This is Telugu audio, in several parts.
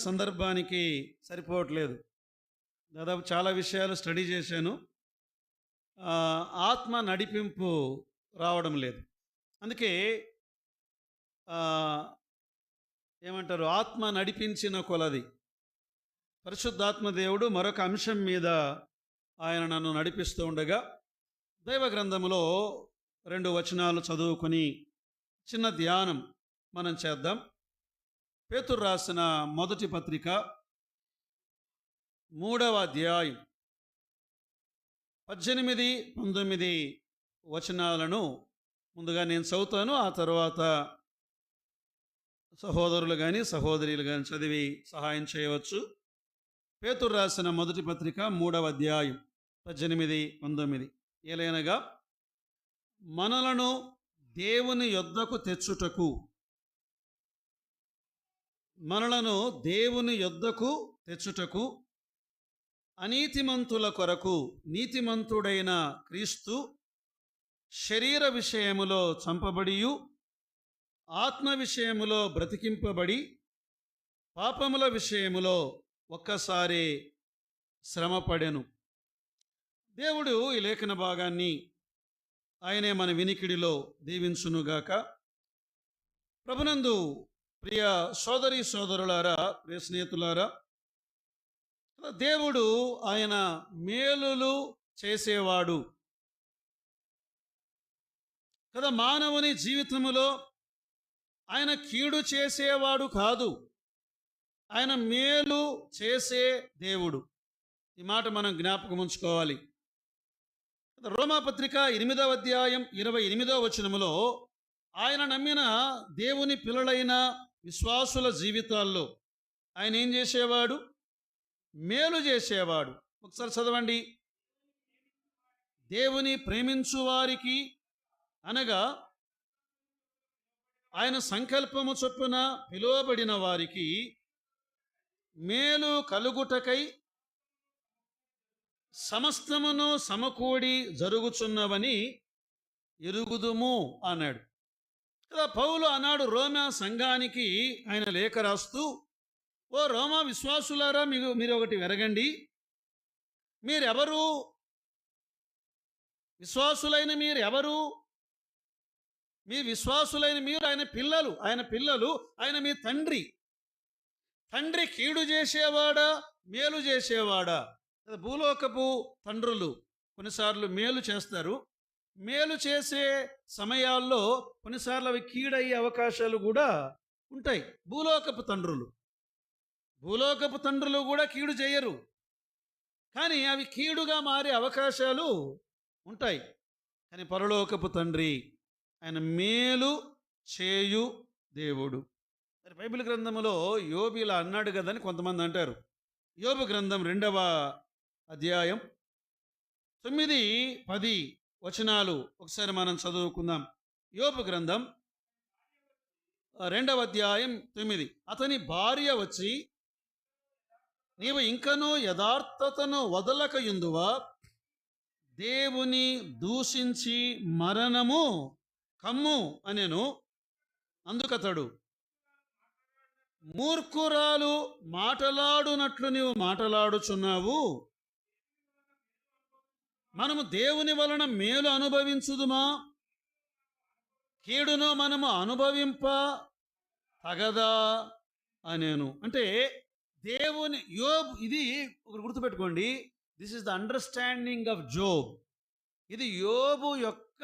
సందర్భానికి సరిపోవట్లేదు. దాదాపు చాలా విషయాలు స్టడీ చేశాను. ఆత్మ నడిపింపు రావడం లేదు. అందుకే ఏమంటారు, ఆత్మ నడిపించిన కొలది పరిశుద్ధాత్మ దేవుడు మరొక అంశం మీద ఆయన నన్ను నడిపిస్తూ ఉండగా దైవ గ్రంథములో 2 వచనాలు చదువుకొని చిన్న ధ్యానం మనం చేద్దాం. పేతురు రాసిన మొదటి పత్రిక 3వ అధ్యాయం 18, 19 వచనాలను ముందుగా నేను చదువుతాను. ఆ తర్వాత సహోదరులు కానీ సహోదరులు కానీ చదివి సహాయం చేయవచ్చు. పేతురు రాసిన మొదటి పత్రిక 3వ అధ్యాయం 18, 19. ఏలైనగా మనలను దేవుని యొద్దకు తెచ్చుటకు అనీతిమంతుల కొరకు నీతిమంతుడైన క్రీస్తు శరీర విషయములో చంపబడియు ఆత్మ విషయములో బ్రతికింపబడి పాపముల విషయములో ఒక్కసారి శ్రమపడెను. దేవుడు ఈ లేఖన భాగాన్ని ఆయనే మన వినికిడిలో దీవించునుగాక. ప్రభునందు ప్రియ సోదరి సోదరులారా, ప్రియ స్నేహితులారా, దేవుడు ఆయన మేలులు చేసేవాడు కదా. మానవుని జీవితములో ఆయన కీడు చేసేవాడు కాదు, ఆయన మేలు చేసే దేవుడు. ఈ మాట మనం జ్ఞాపకం ఉంచుకోవాలి. రోమాపత్రిక 8వ అధ్యాయం 28వ వచనములో ఆయన నమ్మిన దేవుని పిల్లలైన విశ్వాసుల జీవితాల్లో ఆయన ఏం చేసేవాడు? మేలు చేసేవాడు. ఒకసారి చదవండి. దేవుని ప్రేమించు వారికి అనగా ఆయన సంకల్పము చొప్పున పిలువబడిన వారికి మేలు కలుగుటకై సమస్తమును సమకూడి జరుగుచున్నవని ఎరుగుదుము అన్నాడు కదా. పౌలు అన్నాడు రోమా సంఘానికి ఆయన లేఖ రాస్తూ, ఓ రోమా విశ్వాసులారా, మీరు ఒకటి వెరగండి. మీరెవరు? విశ్వాసులైన మీరెవరు? మీ విశ్వాసులైన మీరు ఆయన పిల్లలు, ఆయన మీ తండ్రి. తండ్రి కీడు చేసేవాడా మేలు చేసేవాడా? భూలోకపు తండ్రులు కొన్నిసార్లు మేలు చేస్తారు. మేలు చేసే సమయాల్లో కొన్నిసార్లు అవి కీడయ్యే అవకాశాలు కూడా ఉంటాయి. భూలోకపు తండ్రులు కూడా కీడు చేయరు, కానీ అవి కీడుగా మారే అవకాశాలు ఉంటాయి. కానీ పరలోకపు తండ్రి ఆయన మేలు చేయు దేవుడు. మరి బైబిల్ గ్రంథములో యోబు ఇలా అన్నాడు కదని కొంతమంది అంటారు. యోబు గ్రంథం 2వ అధ్యాయం 9, 10 వచనాలు ఒకసారి మనం చదువుకుందాం. యోబు గ్రంథం 2వ అధ్యాయం 9. అతని భార్య వచ్చి, నీవు ఇంకనూ యథార్థతను వదలకయుందువా? దేవుని దూషించి మరణము కమ్ము అనెను. అందుకతడు, మూర్ఖురాలు మాటలాడునట్లు నీవు మాటలాడుచున్నావు. మనము దేవుని వలన మేలు అనుభవించుదుమా? కీడును మనము అనుభవింప తగదా అనేను. అంటే దేవుని ఇది ఒకటి గుర్తుపెట్టుకోండి. This is the understanding of Job. ఇది యోబు యొక్క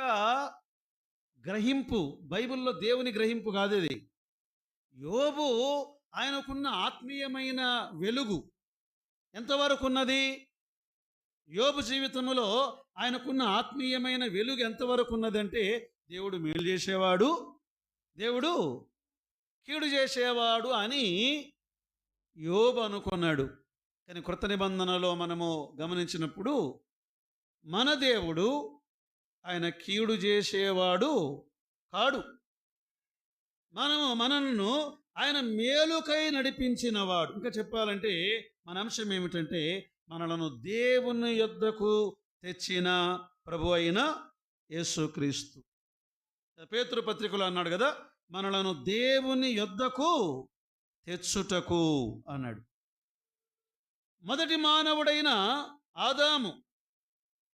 గ్రహింపు. బైబిల్లో దేవుని గ్రహింపు కాదు ఇది. యోబు ఆయనకున్న ఆత్మీయమైన వెలుగు ఎంతవరకు ఉన్నది? యోబు జీవితంలో ఆయనకున్న ఆత్మీయమైన వెలుగు ఎంతవరకు ఉన్నదంటే, దేవుడు మేలు చేసేవాడు, దేవుడు కీడు చేసేవాడు అని యోబు అనుకున్నాడు. కానీ కృత నిబంధనలో మనము గమనించినప్పుడు మన దేవుడు ఆయన కీడు చేసేవాడు కాడు. మనను ఆయన మేలుకై నడిపించినవాడు. ఇంకా చెప్పాలంటే మన అంశం ఏమిటంటే, మనలను దేవుని యొద్దకు తెచ్చిన ప్రభు అయిన యేసుక్రీస్తు. పేతురు పత్రికలో అన్నాడు కదా, మనలను దేవుని యొద్దకు తెచ్చుటకు అన్నాడు. మొదటి మానవుడైన ఆదాము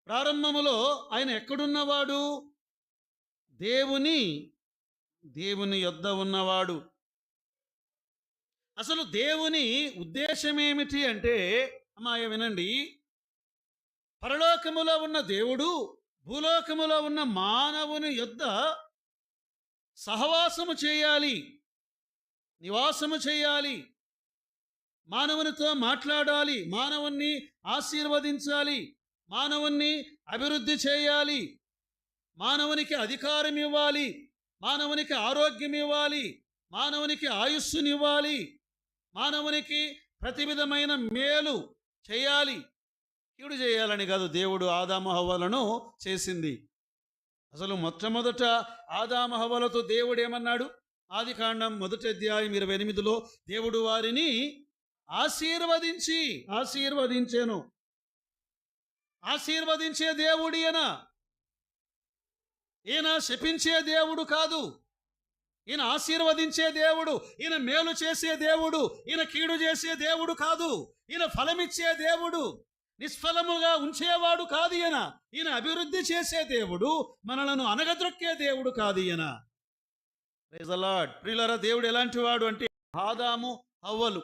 ప్రారంభములో ఆయన ఎక్కడున్నవాడు? దేవుని యొద్ద ఉన్నవాడు. అసలు దేవుని ఉద్దేశం ఏమిటి అంటే, అమ్మాయ వినండి, పరలోకములో ఉన్న దేవుడు భూలోకములో ఉన్న మానవుని యొద్ద సహవాసము చేయాలి, నివాసము చేయాలి, మానవునితో మాట్లాడాలి, మానవుణ్ణి ఆశీర్వదించాలి, మానవుణ్ణి అభివృద్ధి చేయాలి, మానవునికి అధికారం ఇవ్వాలి, మానవునికి ఆరోగ్యం ఇవ్వాలి, మానవునికి ఆయుస్సునివ్వాలి, మానవునికి ప్రతి విధమైన మేలు చేయాలి. కీడు చేయాలని కాదు దేవుడు ఆదాము హవ్వలను చేసింది. అసలు మొట్టమొదట ఆదాము హవ్వలతో దేవుడు ఏమన్నాడు? ఆదికాండం 1వ అధ్యాయం 28లో దేవుడు వారిని ఆశీర్వదించెను. ఆశీర్వదించే దేవుడు ఈయన శపించే దేవుడు కాదు. ఈయన ఆశీర్వదించే దేవుడు, ఈయన మేలు చేసే దేవుడు, ఈయన కీడు చేసే దేవుడు కాదు. ఈయన ఫలమిచ్చే దేవుడు, నిష్ఫలముగా ఉంచేవాడు కాదు. ఈయన అభివృద్ధి చేసే దేవుడు, మనలను అనగద్రొక్కే దేవుడు కాదు. Praise the lord. ప్రియులారా, దేవుడు ఎలాంటి వాడు అంటే ఆదాము హవ్వలు.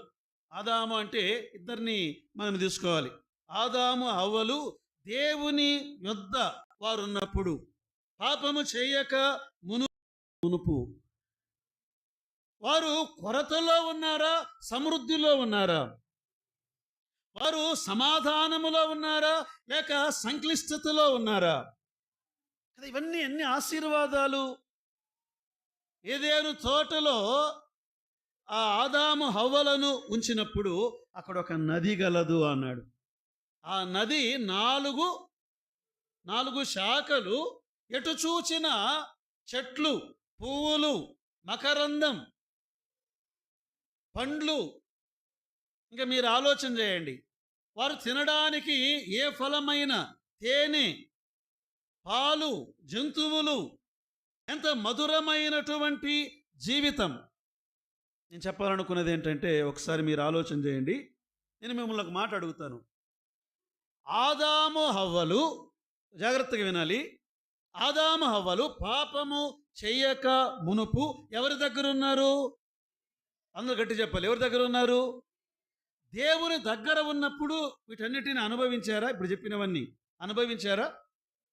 ఆదాము అంటే ఇద్దరిని మనం తీసుకోవాలి. ఆదాము హవ్వలు దేవుని యొద్ద వారున్నప్పుడు, పాపము చేయక మునుపు వారు కొరతలో ఉన్నారా, సమృద్ధిలో ఉన్నారా? వారు సమాధానములో ఉన్నారా, లేక సంక్లిష్టతలో ఉన్నారా? కదా, ఇవన్నీ ఎన్ని ఆశీర్వాదాలు! ఏదేను తోటలో ఆ ఆదాము హవ్వలను ఉంచినప్పుడు అక్కడ ఒక నది గలదు అన్నాడు. ఆ నది నాలుగు శాఖలు, ఎటు చూచిన చెట్లు, పువ్వులు, మకరందం, పండ్లు. ఇంకా మీరు ఆలోచన చేయండి, వారు తినడానికి ఏ ఫలమైన, తేనె, పాలు, జంతువులు, ఎంత మధురమైనటువంటి జీవితం. నేను చెప్పాలనుకున్నది ఏంటంటే, ఒకసారి మీరు ఆలోచన చేయండి. నేను మిమ్మల్ని ఒక మాట అడుగుతాను. ఆదాము హవ్వలు, జాగ్రత్తగా వినాలి, ఆదాము హవ్వలు పాపము చెయ్యక మునుపు ఎవరి దగ్గర ఉన్నారు? అందరూ గట్టి చెప్పాలి. ఎవరి దగ్గర ఉన్నారు? దేవుని దగ్గర ఉన్నప్పుడు వీటన్నిటిని అనుభవించారా? ఇప్పుడు చెప్పినవన్నీ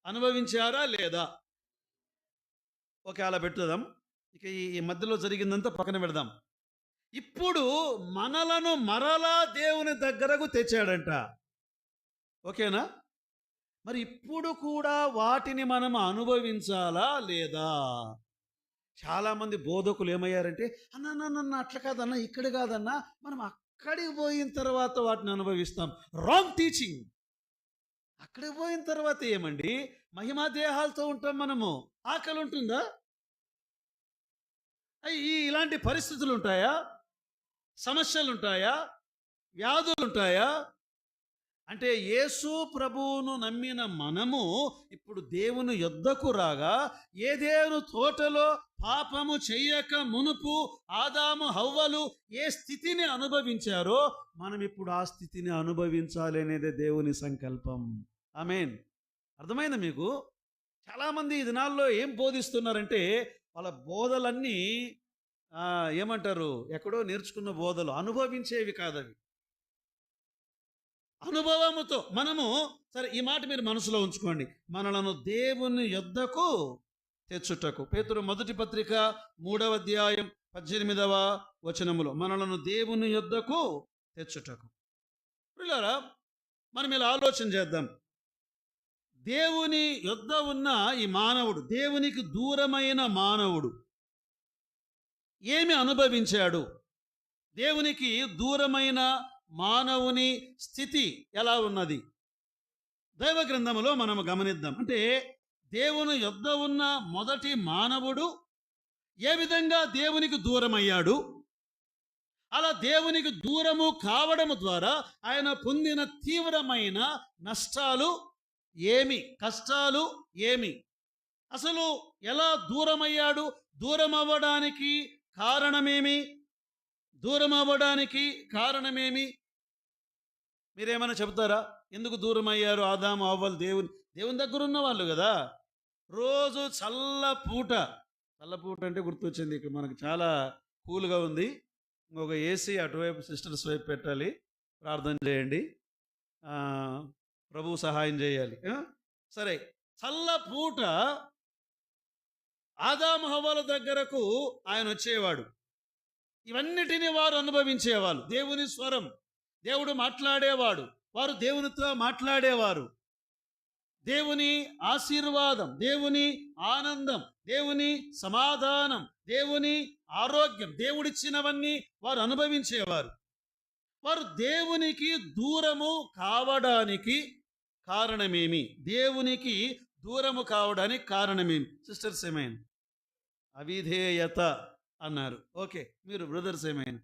అనుభవించారా లేదా? ఓకే, అలా పెట్టుదాం. ఇక ఈ మధ్యలో జరిగిందంతా పక్కన పెడదాం. ఇప్పుడు మనలను మరలా దేవుని దగ్గరకు తెచ్చాడంట. ఓకేనా? మరి ఇప్పుడు కూడా వాటిని మనం అనుభవించాలా లేదా? చాలామంది బోధకులు ఏమయ్యారంటే, అన్న అట్లా కాదన్నా, ఇక్కడ కాదన్నా, మనం అక్కడికి పోయిన తర్వాత వాటిని అనుభవిస్తాం. Wrong teaching. అక్కడికి పోయిన తర్వాత ఏమండి, మహిమా దేహాలతో ఉంటాం మనము. ఆకలి ఉంటుందా? ఇలాంటి పరిస్థితులు ఉంటాయా? సమస్యలు ఉంటాయా? వ్యాధులు ఉంటాయా? అంటే యేసు ప్రభువును నమ్మిన మనము ఇప్పుడు దేవుని యొద్దకు రాగా, ఏదేను తోటలో పాపము చెయ్యక మునుపు ఆదాము హవ్వలు ఏ స్థితిని అనుభవించారో మనం ఇప్పుడు ఆ స్థితిని అనుభవించాలి అనేదే దేవుని సంకల్పం. ఆమేన్. అర్థమైందా మీకు? చాలామంది ఈ దినాల్లో ఏం బోధిస్తున్నారంటే, వాళ్ళ బోధలన్నీ ఏమంటారు, ఎక్కడో నేర్చుకున్న బోధలు, అనుభవించేవి కాదవి. అనుభవముతో మనము, సరే ఈ మాట మీరు మనసులో ఉంచుకోండి, మనలను దేవుని యొద్దకు తెచ్చుటకు. పేతురు మొదటి పత్రిక 3వ అధ్యాయం 18వ వచనములో మనలను దేవుని యొద్దకు తెచ్చుటకు. ప్రియులారా, మనం ఇలా ఆలోచన చేద్దాం. దేవుని యొద్ద ఉన్న ఈ మానవుడు, దేవునికి దూరమైన మానవుడు ఏమి అనుభవించాడు? దేవునికి దూరమైన మానవుని స్థితి ఎలా ఉన్నది? దైవ గ్రంథములో మనము గమనిద్దాం. అంటే దేవుని యొద్ద ఉన్న మొదటి మానవుడు ఏ విధంగా దేవునికి దూరమయ్యాడు, అలా దేవునికి దూరము కావడము ద్వారా ఆయన పొందిన తీవ్రమైన నష్టాలు ఏమి, కష్టాలు ఏమి, అసలు ఎలా దూరమయ్యాడు, దూరం అవ్వడానికి కారణమేమి, దూరం అవ్వడానికి కారణమేమి? మీరేమైనా చెబుతారా? ఎందుకు దూరం అయ్యారు ఆదాము అవ్వలు? దేవుని దగ్గర ఉన్న వాళ్ళు కదా. రోజు చల్లపూట అంటే గుర్తొచ్చింది, ఇక్కడ మనకు చాలా కూల్గా ఉంది. ఇంకొక ఏసీ అటువైపు సిస్టర్స్ వైపు పెట్టాలి. ప్రార్థన చేయండి, ప్రభువు సహాయం చేయాలి. సరే, చల్లపూట ఆదాము హవ్వల దగ్గరకు ఆయన వచ్చేవాడు. ఇవన్నిటిని వారు అనుభవించేవాళ్ళు. దేవుని స్వరం, దేవుడు మాట్లాడేవాడు, వారు దేవునితో మాట్లాడేవారు. దేవుని ఆశీర్వాదం, దేవుని ఆనందం, దేవుని సమాధానం, దేవుని ఆరోగ్యం, దేవుడిచ్చినవన్నీ వారు అనుభవించేవారు. వారు దేవునికి దూరము కావడానికి కారణమేమి? దేవునికి దూరము కావడానికి కారణమేమి? సిస్టర్స్ ఏమైనా? అవిధేయత అన్నారు. ఓకే, మీరు బ్రదర్స్ ఏమైనా?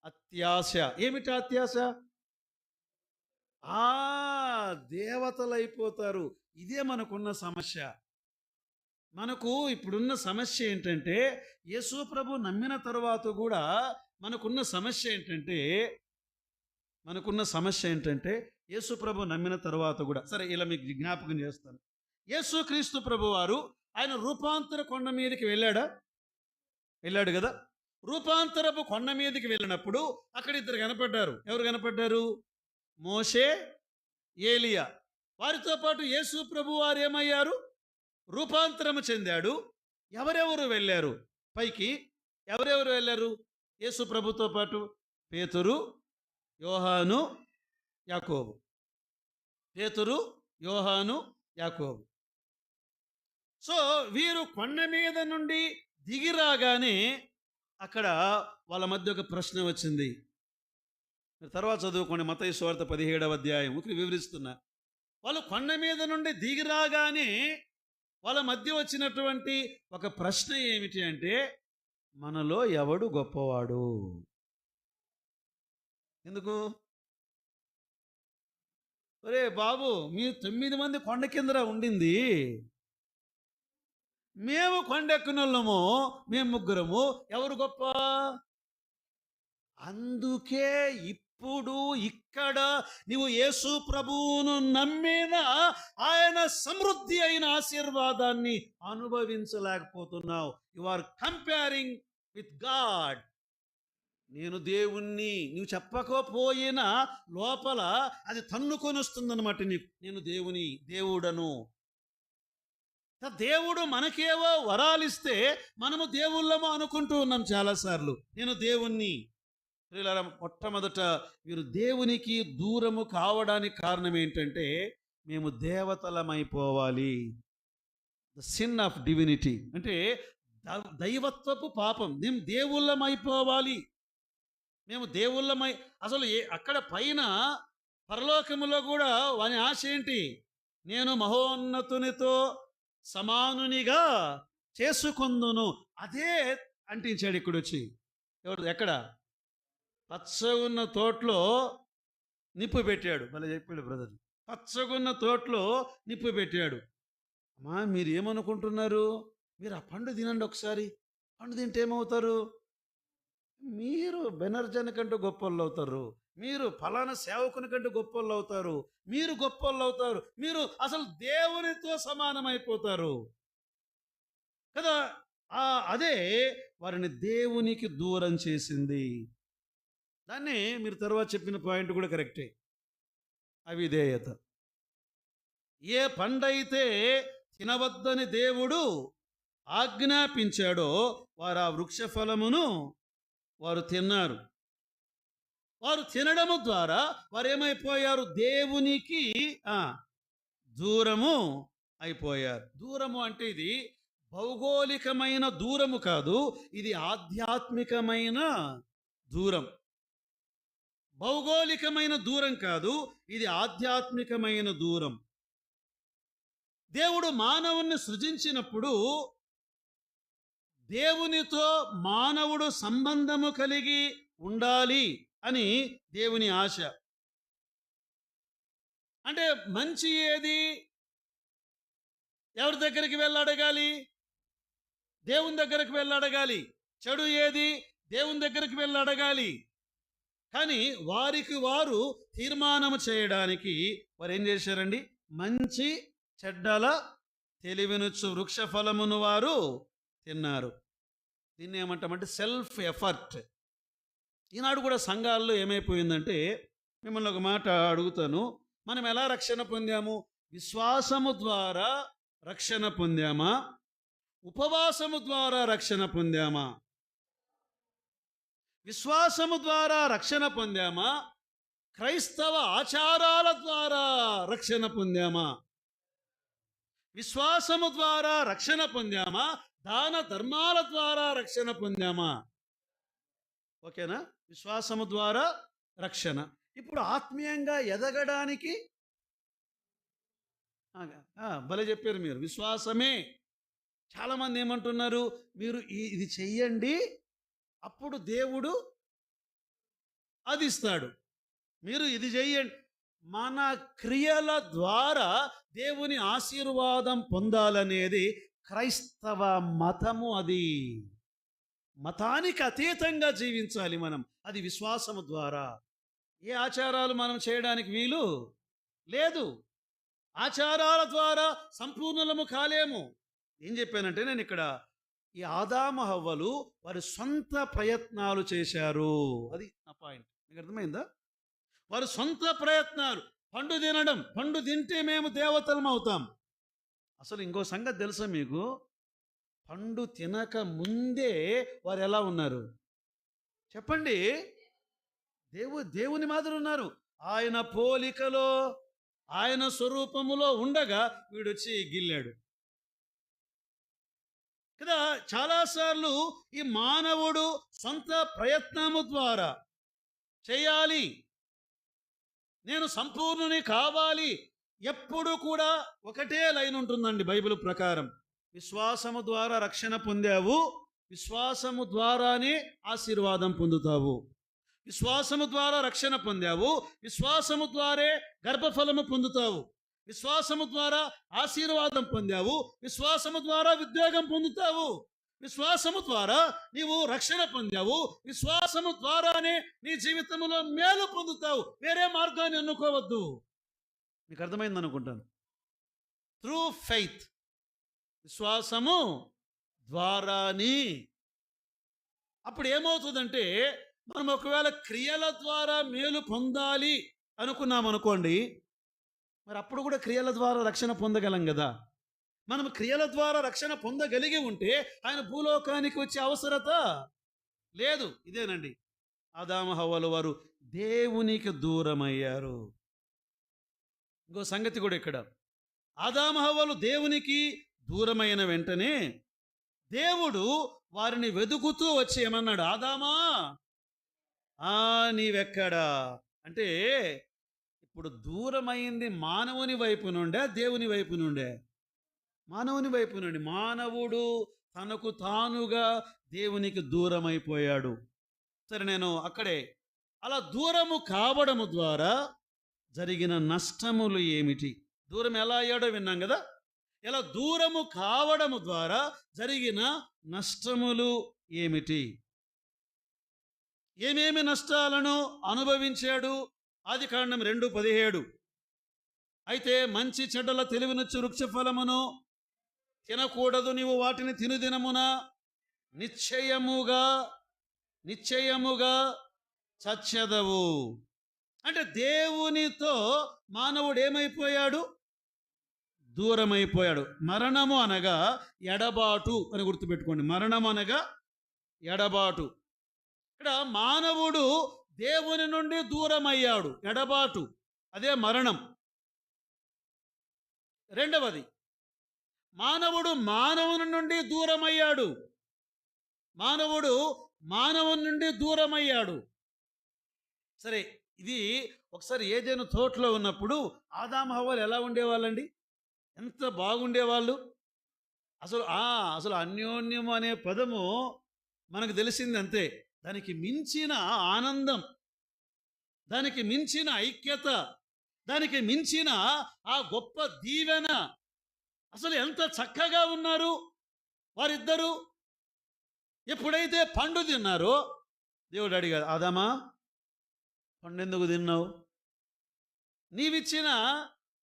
అత్యాశ. ఏమిటి అత్యాశ? దేవతలు అయిపోతారు. ఇదే మనకున్న సమస్య. మనకు ఇప్పుడున్న సమస్య ఏంటంటే, యేసు ప్రభు నమ్మిన తరువాత కూడా మనకున్న సమస్య ఏంటంటే యేసు ప్రభు నమ్మిన తరువాత కూడా, సరే ఇలా మీకు జ్ఞాపకం చేస్తాను. యేసు క్రీస్తు ప్రభు వారు ఆయన రూపాంతర కొండ మీదకి వెళ్ళాడు కదా. రూపాంతరపు కొండ మీదకి వెళ్ళినప్పుడు అక్కడ ఇద్దరు కనపడ్డారు. ఎవరు కనపడ్డారు? మోషే, ఏలియా. వారితో పాటు యేసు ప్రభు వారు ఏమయ్యారు? రూపాంతరము చెందాడు. ఎవరెవరు వెళ్ళారు పైకి? ఎవరెవరు వెళ్ళారు యేసు ప్రభుతో పాటు? పేతురు, యోహాను, యాకోబు. పేతురు, యోహాను, యాకోబు. సో వీరు కొండ మీద నుండి దిగి రాగానే అక్కడ వాళ్ళ మధ్య ఒక ప్రశ్న వచ్చింది. తర్వాత చదువుకోండి, మత్తయి సువార్త 17వ అధ్యాయం వివరిస్తున్నా. వాళ్ళు కొండ మీద నుండి దిగి రాగానే వాళ్ళ మధ్య వచ్చినటువంటి ఒక ప్రశ్న ఏమిటి అంటే, మనలో ఎవడు గొప్పవాడు? ఎందుకు? ఒరే బాబు, మీరు 9 మంది కొండ కిందరా ఉండింది, మేము కొండెక్కునోళ్ళము, మేము ముగ్గురము, ఎవరు గొప్ప? అందుకే ఇప్పుడు ఇక్కడ నీవు యేసు ప్రభువును నమ్మిన ఆయన సమృద్ధి అయిన ఆశీర్వాదాన్ని అనుభవించలేకపోతున్నావు. You are comparing with God. నేను దేవుణ్ణి నువ్వు చెప్పకపోయినా లోపల అది తన్నుకొని వస్తుందన్నమాట నీకు. నేను దేవుడను. దేవుడు మనకేవో వరాలిస్తే మనము దేవుళ్ళము అనుకుంటూ ఉన్నాం చాలాసార్లు. నేను దేవుణ్ణి. మొట్టమొదట వీరు దేవునికి దూరము కావడానికి కారణం ఏంటంటే, మేము దేవతలమైపోవాలి. ద సిన్ ఆఫ్ డివినిటీ అంటే దైవత్వపు పాపం. మేము దేవుళ్ళమైపోవాలి. మేము అసలు అక్కడ పైన పరలోకములో కూడా వాని ఆశ ఏంటి? నేను మహోన్నతునితో సమానునిగా చేసుకుందును. అదే అంటించాడు ఇక్కడ వచ్చి. ఎక్కడ? పచ్చగున్న తోటలో నిప్పు పెట్టాడు. మళ్ళీ చెప్పాడు బ్రదర్, పచ్చగున్న తోటలో నిప్పు పెట్టాడు. అమ్మా, మీరు ఏమనుకుంటున్నారు? మీరు ఆ పండు తినండి ఒకసారి. పండు తింటే ఏమవుతారు? మీరు బెనర్జన్ కంటూ గొప్పళ్ళు అవుతారు. మీరు ఫలానా సేవకుని కంటూ గొప్పళ్ళు అవుతారు. మీరు గొప్పళ్ళు అవుతారు. మీరు అసలు దేవునితో సమానమైపోతారు కదా. అదే వారిని దేవునికి దూరం చేసింది. దాన్ని మీరు తర్వాత చెప్పిన పాయింట్ కూడా కరెక్టే. అవిధేయత. ఏ పండైతే తినవద్దని దేవుడు ఆజ్ఞాపించాడో వారు ఆ వృక్ష ఫలమును వారు తిన్నారు. వారు తినడము ద్వారా వారు ఏమైపోయారు? దేవునికి దూరము అయిపోయారు. దూరము అంటే ఇది భౌగోళికమైన దూరము కాదు, ఇది ఆధ్యాత్మికమైన దూరం. భౌగోళికమైన దూరం కాదు, ఇది ఆధ్యాత్మికమైన దూరం. దేవుడు మానవుణ్ణి సృజించినప్పుడు దేవునితో మానవుడు సంబంధము కలిగి ఉండాలి అని దేవుని ఆశ. అంటే మంచి ఏది? ఎవరి దగ్గరికి వెళ్ళి అడగాలి? దేవుని దగ్గరికి వెళ్ళి అడగాలి. చెడు ఏది? దేవుని దగ్గరికి వెళ్ళి అడగాలి. కానీ వారికి వారు తీర్మానం చేయడానికి వారు ఏం చేశారండి? మంచి చెడ్డల తెలివినుచ్చు వృక్ష ఫలమును వారు తిన్నారు. దీన్ని ఏమంటామంటే సెల్ఫ్ ఎఫర్ట్. ఈనాడు కూడా సంఘాల్లో ఏమైపోయిందంటే, మిమ్మల్ని ఒక మాట అడుగుతాను, మనం ఎలా రక్షణ పొందాము? విశ్వాసము ద్వారా రక్షణ పొందామా? ఉపవాసము ద్వారా రక్షణ పొందామా? విశ్వాసము ద్వారా రక్షణ పొందామా? క్రైస్తవ ఆచారాల ద్వారా రక్షణ పొందామా? విశ్వాసము ద్వారా రక్షణ పొందామా? దాన ధర్మాల ద్వారా రక్షణ పొందామా? ఓకేనా? విశ్వాసము ద్వారా రక్షణ. ఇప్పుడు ఆత్మీయంగా ఎదగడానికి భలే చెప్పారు మీరు, విశ్వాసమే. చాలామంది ఏమంటున్నారు, మీరు ఇది చెయ్యండి అప్పుడు దేవుడు అది ఇస్తాడు, మీరు ఇది చెయ్యండి. మన క్రియల ద్వారా దేవుని ఆశీర్వాదం పొందాలనేది క్రైస్తవ మతము. అది మతానికి అతీతంగా జీవించాలి మనం, అది విశ్వాసము ద్వారా. ఏ ఆచారాలు మనం చేయడానికి వీలు లేదు. ఆచారాల ద్వారా సంపూర్ణలము కాలేము. ఏం చెప్పానంటే, నేను ఇక్కడ ఈ ఆదాము హవ్వలు వారి సొంత ప్రయత్నాలు చేశారు. అది నా పాయింట్. మీకు అర్థమైందా? వారు సొంత ప్రయత్నాలు, పండు తినడం, పండు తింటే మేము దేవతలం అవుతాం. అసలు ఇంకో సంగతి తెలుసా మీకు? పండు తినక ముందే వారు ఎలా ఉన్నారు చెప్పండి? దేవుని మాదిరి ఉన్నారు. ఆయన పోలికలో, ఆయన స్వరూపములో ఉండగా వీడొచ్చి గిల్లాడు కదా. చాలాసార్లు ఈ మానవుడు సొంత ప్రయత్నము ద్వారా చేయాలి, నేను సంపూర్ణుని కావాలి. ఎప్పుడు కూడా ఒకటే లైన్ ఉంటుందండి బైబిల్ ప్రకారం. విశ్వాసము ద్వారా రక్షణ పొందావు, విశ్వాసము ద్వారానే ఆశీర్వాదం పొందుతావు. విశ్వాసము ద్వారా రక్షణ పొందావు, విశ్వాసము ద్వారే గర్భఫలము పొందుతావు. విశ్వాసము ద్వారా ఆశీర్వాదం పొందావు, విశ్వాసము ద్వారా ఉద్యోగం పొందుతావు. విశ్వాసము ద్వారా నీవు రక్షణ పొందావు, విశ్వాసము ద్వారానే నీ జీవితంలో మేలు పొందుతావు. వేరే మార్గాన్ని ఎన్నుకోవద్దు. మీకు అర్థమైంది అనుకుంటాను. త్రూ ఫెయిత్, విశ్వాసము ద్వారాని. అప్పుడు ఏమవుతుందంటే, మనం ఒకవేళ క్రియల ద్వారా మేలు పొందాలి అనుకున్నాం అనుకోండి, మరి అప్పుడు కూడా క్రియల ద్వారా రక్షణ పొందగలం కదా. మనం క్రియల ద్వారా రక్షణ పొందగలిగి ఉంటే ఆయన భూలోకానికి వచ్చే అవసరత లేదు. ఇదేనండి, ఆదాము హవ్వల వారు దేవునికి దూరమయ్యారు. ఇంకో సంగతి కూడా ఇక్కడ, ఆదాము హవ్వలు దేవునికి దూరమైన వెంటనే దేవుడు వారిని వెతుకుతూ వచ్చి ఏమన్నాడు? ఆదామా నీవెక్కడా అంటే, ఇప్పుడు దూరమైంది మానవుని వైపు నుండే దేవుని వైపు నుండే? మానవుని వైపు నుండి. మానవుడు తనకు తానుగా దేవునికి దూరమైపోయాడు. సరే, నేను అక్కడే అలా దూరము కావడము ద్వారా జరిగిన నష్టములు ఏమిటి? దూరం ఎలా అయ్యాడో విన్నాం కదా. ఇలా దూరము కావడము ద్వారా జరిగిన నష్టములు ఏమిటి? ఏమేమి నష్టాలను అనుభవించాడు? ఆదికాండం 2:17. అయితే మంచి చెడ్డల తెలివినిచ్చు వృక్ష ఫలమును తినకూడదు, నీవు వాటిని తినుదినమున నిశ్చయముగా చచ్చెదవు. అంటే దేవునితో మానవుడు ఏమైపోయాడు? దూరమైపోయాడు. మరణము అనగా ఎడబాటు అని గుర్తుపెట్టుకోండి. మరణం అనగా ఎడబాటు. ఇక్కడ మానవుడు దేవుని నుండి దూరమయ్యాడు, ఎడబాటు, అదే మరణం. రెండవది, మానవుడు మానవుని నుండి దూరమయ్యాడు. మానవుని నుండి దూరమయ్యాడు. సరే, ఇది ఒకసారి ఏదైనా తోటలో ఉన్నప్పుడు ఆదాము హవ్వలు ఎలా ఉండేవాళ్ళండి? ఎంత బాగుండేవాళ్ళు. అసలు అన్యోన్యం అనే పదము మనకు తెలిసింది అంతే. దానికి మించిన ఆనందం, దానికి మించిన ఐక్యత, దానికి మించిన ఆ గొప్ప దీవెన. అసలు ఎంత చక్కగా ఉన్నారు వారిద్దరూ. ఎప్పుడైతే పండు తిన్నారో దేవుడు అడిగాడు, ఆదామా పండెందుకు తిన్నావు? నీవిచ్చిన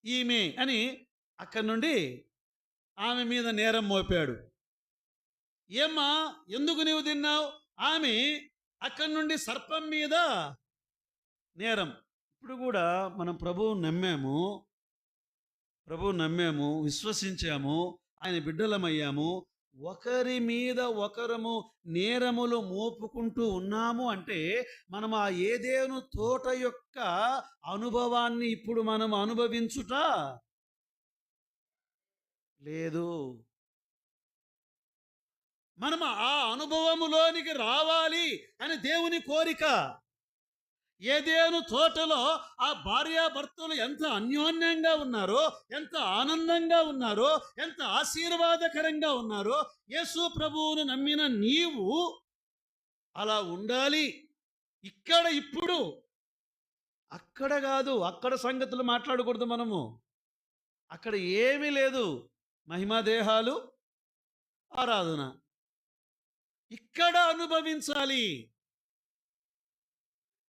ఈమె అని అక్కడి నుండి ఆమె మీద నేరం మోపాడు. ఏమ్మా ఎందుకు నీవు తిన్నావు? ఆమె అక్కడి నుండి సర్పం మీద నేరం. ఇప్పుడు కూడా మనం ప్రభువు నమ్మాము, విశ్వసించాము, ఆయన బిడ్డలమయ్యాము. ఒకరి మీద ఒకరము నేరములు మోపుకుంటూ ఉన్నాము అంటే మనం ఆ ఏదేను తోట యొక్క అనుభవాన్ని ఇప్పుడు మనం అనుభవించుట లేదు. మనం ఆ అనుభవములోనికి రావాలి అని దేవుని కోరిక. ఏదేను తోటలో ఆ భార్యాభర్తలు ఎంత అన్యోన్యంగా ఉన్నారో, ఎంత ఆనందంగా ఉన్నారో, ఎంత ఆశీర్వాదకరంగా ఉన్నారో, యేసు ప్రభువును నమ్మిన నీవు అలా ఉండాలి. ఇక్కడ ఇప్పుడు, అక్కడ కాదు, అక్కడ సంగతులు మాట్లాడకూడదు మనము. అక్కడ ఏమీ లేదు, మహిమాదేహాలు, ఆరాధన. ఇక్కడ అనుభవించాలి.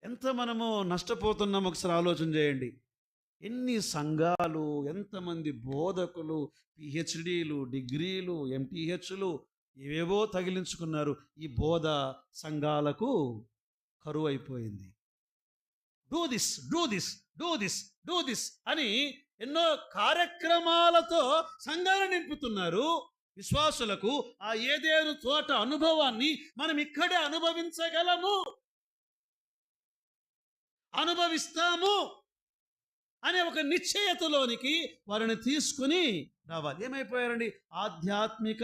ఎంత మనము నష్టపోతున్నాం ఒకసారి ఆలోచన చేయండి. ఎన్ని సంఘాలు, ఎంతమంది బోధకులు, పిహెచ్డీలు, డిగ్రీలు, ఎంటీహెచ్లు ఏవేవో తగిలించుకున్నారు. ఈ బోధ సంఘాలకు కరువు అయిపోయింది. Do this, do this, do this, do this అని ఎన్నో కార్యక్రమాలతో సంఘాలు నింపుతున్నారు. విశ్వాసులకు ఆ ఏదేను తోట అనుభవాన్ని మనం ఇక్కడే అనుభవిస్తాము అనే ఒక నిశ్చయతలోనికి వారిని తీసుకుని రావాలి. ఏమైపోయారండి? ఆధ్యాత్మిక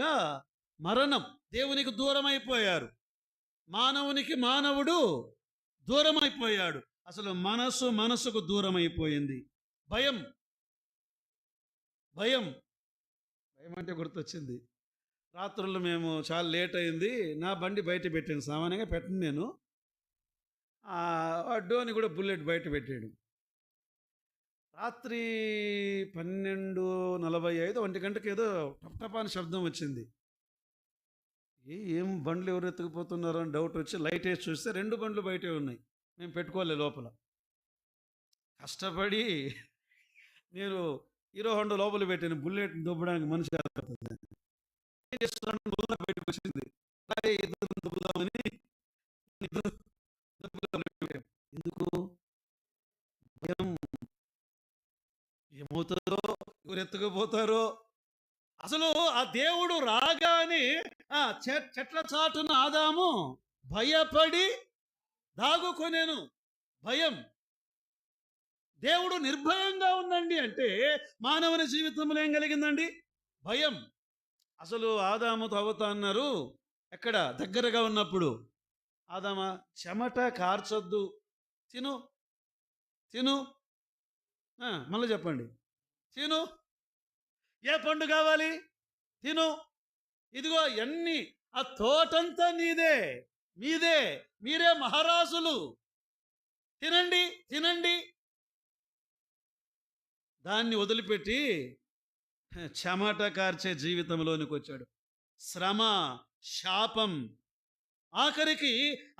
మరణం. దేవునికి దూరం అయిపోయారు. మానవునికి మానవుడు దూరం అయిపోయాడు. అసలు మనసుకు దూరం అయిపోయింది. భయం అంటే గుర్తొచ్చింది. రాత్రులు మేము చాలా లేట్ అయింది, నా బండి బయట పెట్టాను. సామాన్యంగా పెట్టను నేను. డోని కూడా బుల్లెట్ బయట పెట్టాడు. రాత్రి 12:45 1 గంటకి ఏదో టప్టపాని శబ్దం వచ్చింది. ఏం బండ్లు ఎవరు ఎత్తుకుపోతున్నారో అని డౌట్ వచ్చి లైట్ వేసి చూస్తే 2 బండ్లు బయటే ఉన్నాయి. మేము పెట్టుకోలే లోపల. కష్టపడి నేను హీరో హోండా లోపల పెట్టాను. బుల్లెట్ దొబ్బడానికి మనిషి ఏం చేస్తున్నాను, బయటకు వచ్చింది. ఎందుకు? భయం. ఏమవుతుందో, ఎవరు ఎత్తుకుపోతారో. అసలు ఆ దేవుడు రాగానే చెట్ల చాటున ఆదాము భయపడి దాగుకొనేను. భయం. దేవుడు నిర్భయంగా ఉందండి అంటే మానవుని జీవితంలో ఏం కలిగిందండి? భయం. అసలు ఆదాముతో హవ్వ అన్నారు ఎక్కడ? దగ్గరగా ఉన్నప్పుడు, ఆదామా చెమట కార్చొద్దు, తిను. మళ్ళీ చెప్పండి, తిను. ఏ పండు కావాలి? తిను. ఇదిగో ఎన్ని, ఆ తోటంతా మీరే మహారాజులు, తినండి. దాన్ని వదిలిపెట్టి చెమట కార్చే జీవితంలోనికి వచ్చాడు. శ్రమ, శాపం. ఆఖరికి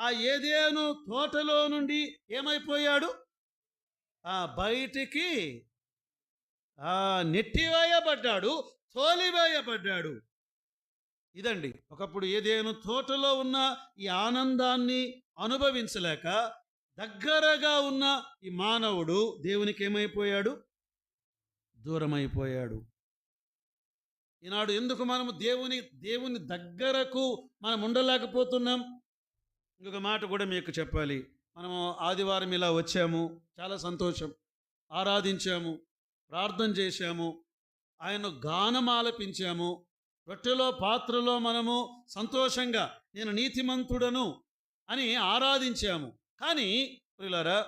ఆ ఏదేను తోటలో నుండి ఏమైపోయాడు? బయటికి నెట్టివేయబడ్డాడు, తోలివేయబడ్డాడు. ఇదండి, ఒకప్పుడు ఏదేను తోటలో ఉన్న ఈ ఆనందాన్ని అనుభవించలేక దగ్గరగా ఉన్న ఈ మానవుడు దేవునికి ఏమైపోయాడు? దూరమైపోయాడు. ఈనాడు ఎందుకు మనము దేవుని దగ్గరకు మనం ఉండలేకపోతున్నాం? ఇంకొక మాట కూడా మీకు చెప్పాలి. మనము ఆదివారం ఇలా వచ్చాము, చాలా సంతోషం, ఆరాధించాము, ప్రార్థన చేశాము, ఆయన గానం ఆలపించాము, రొట్టెలో పాత్రలో మనము సంతోషంగా నేను నీతిమంతుడను అని ఆరాధించాము. కానీ ప్రియులారా,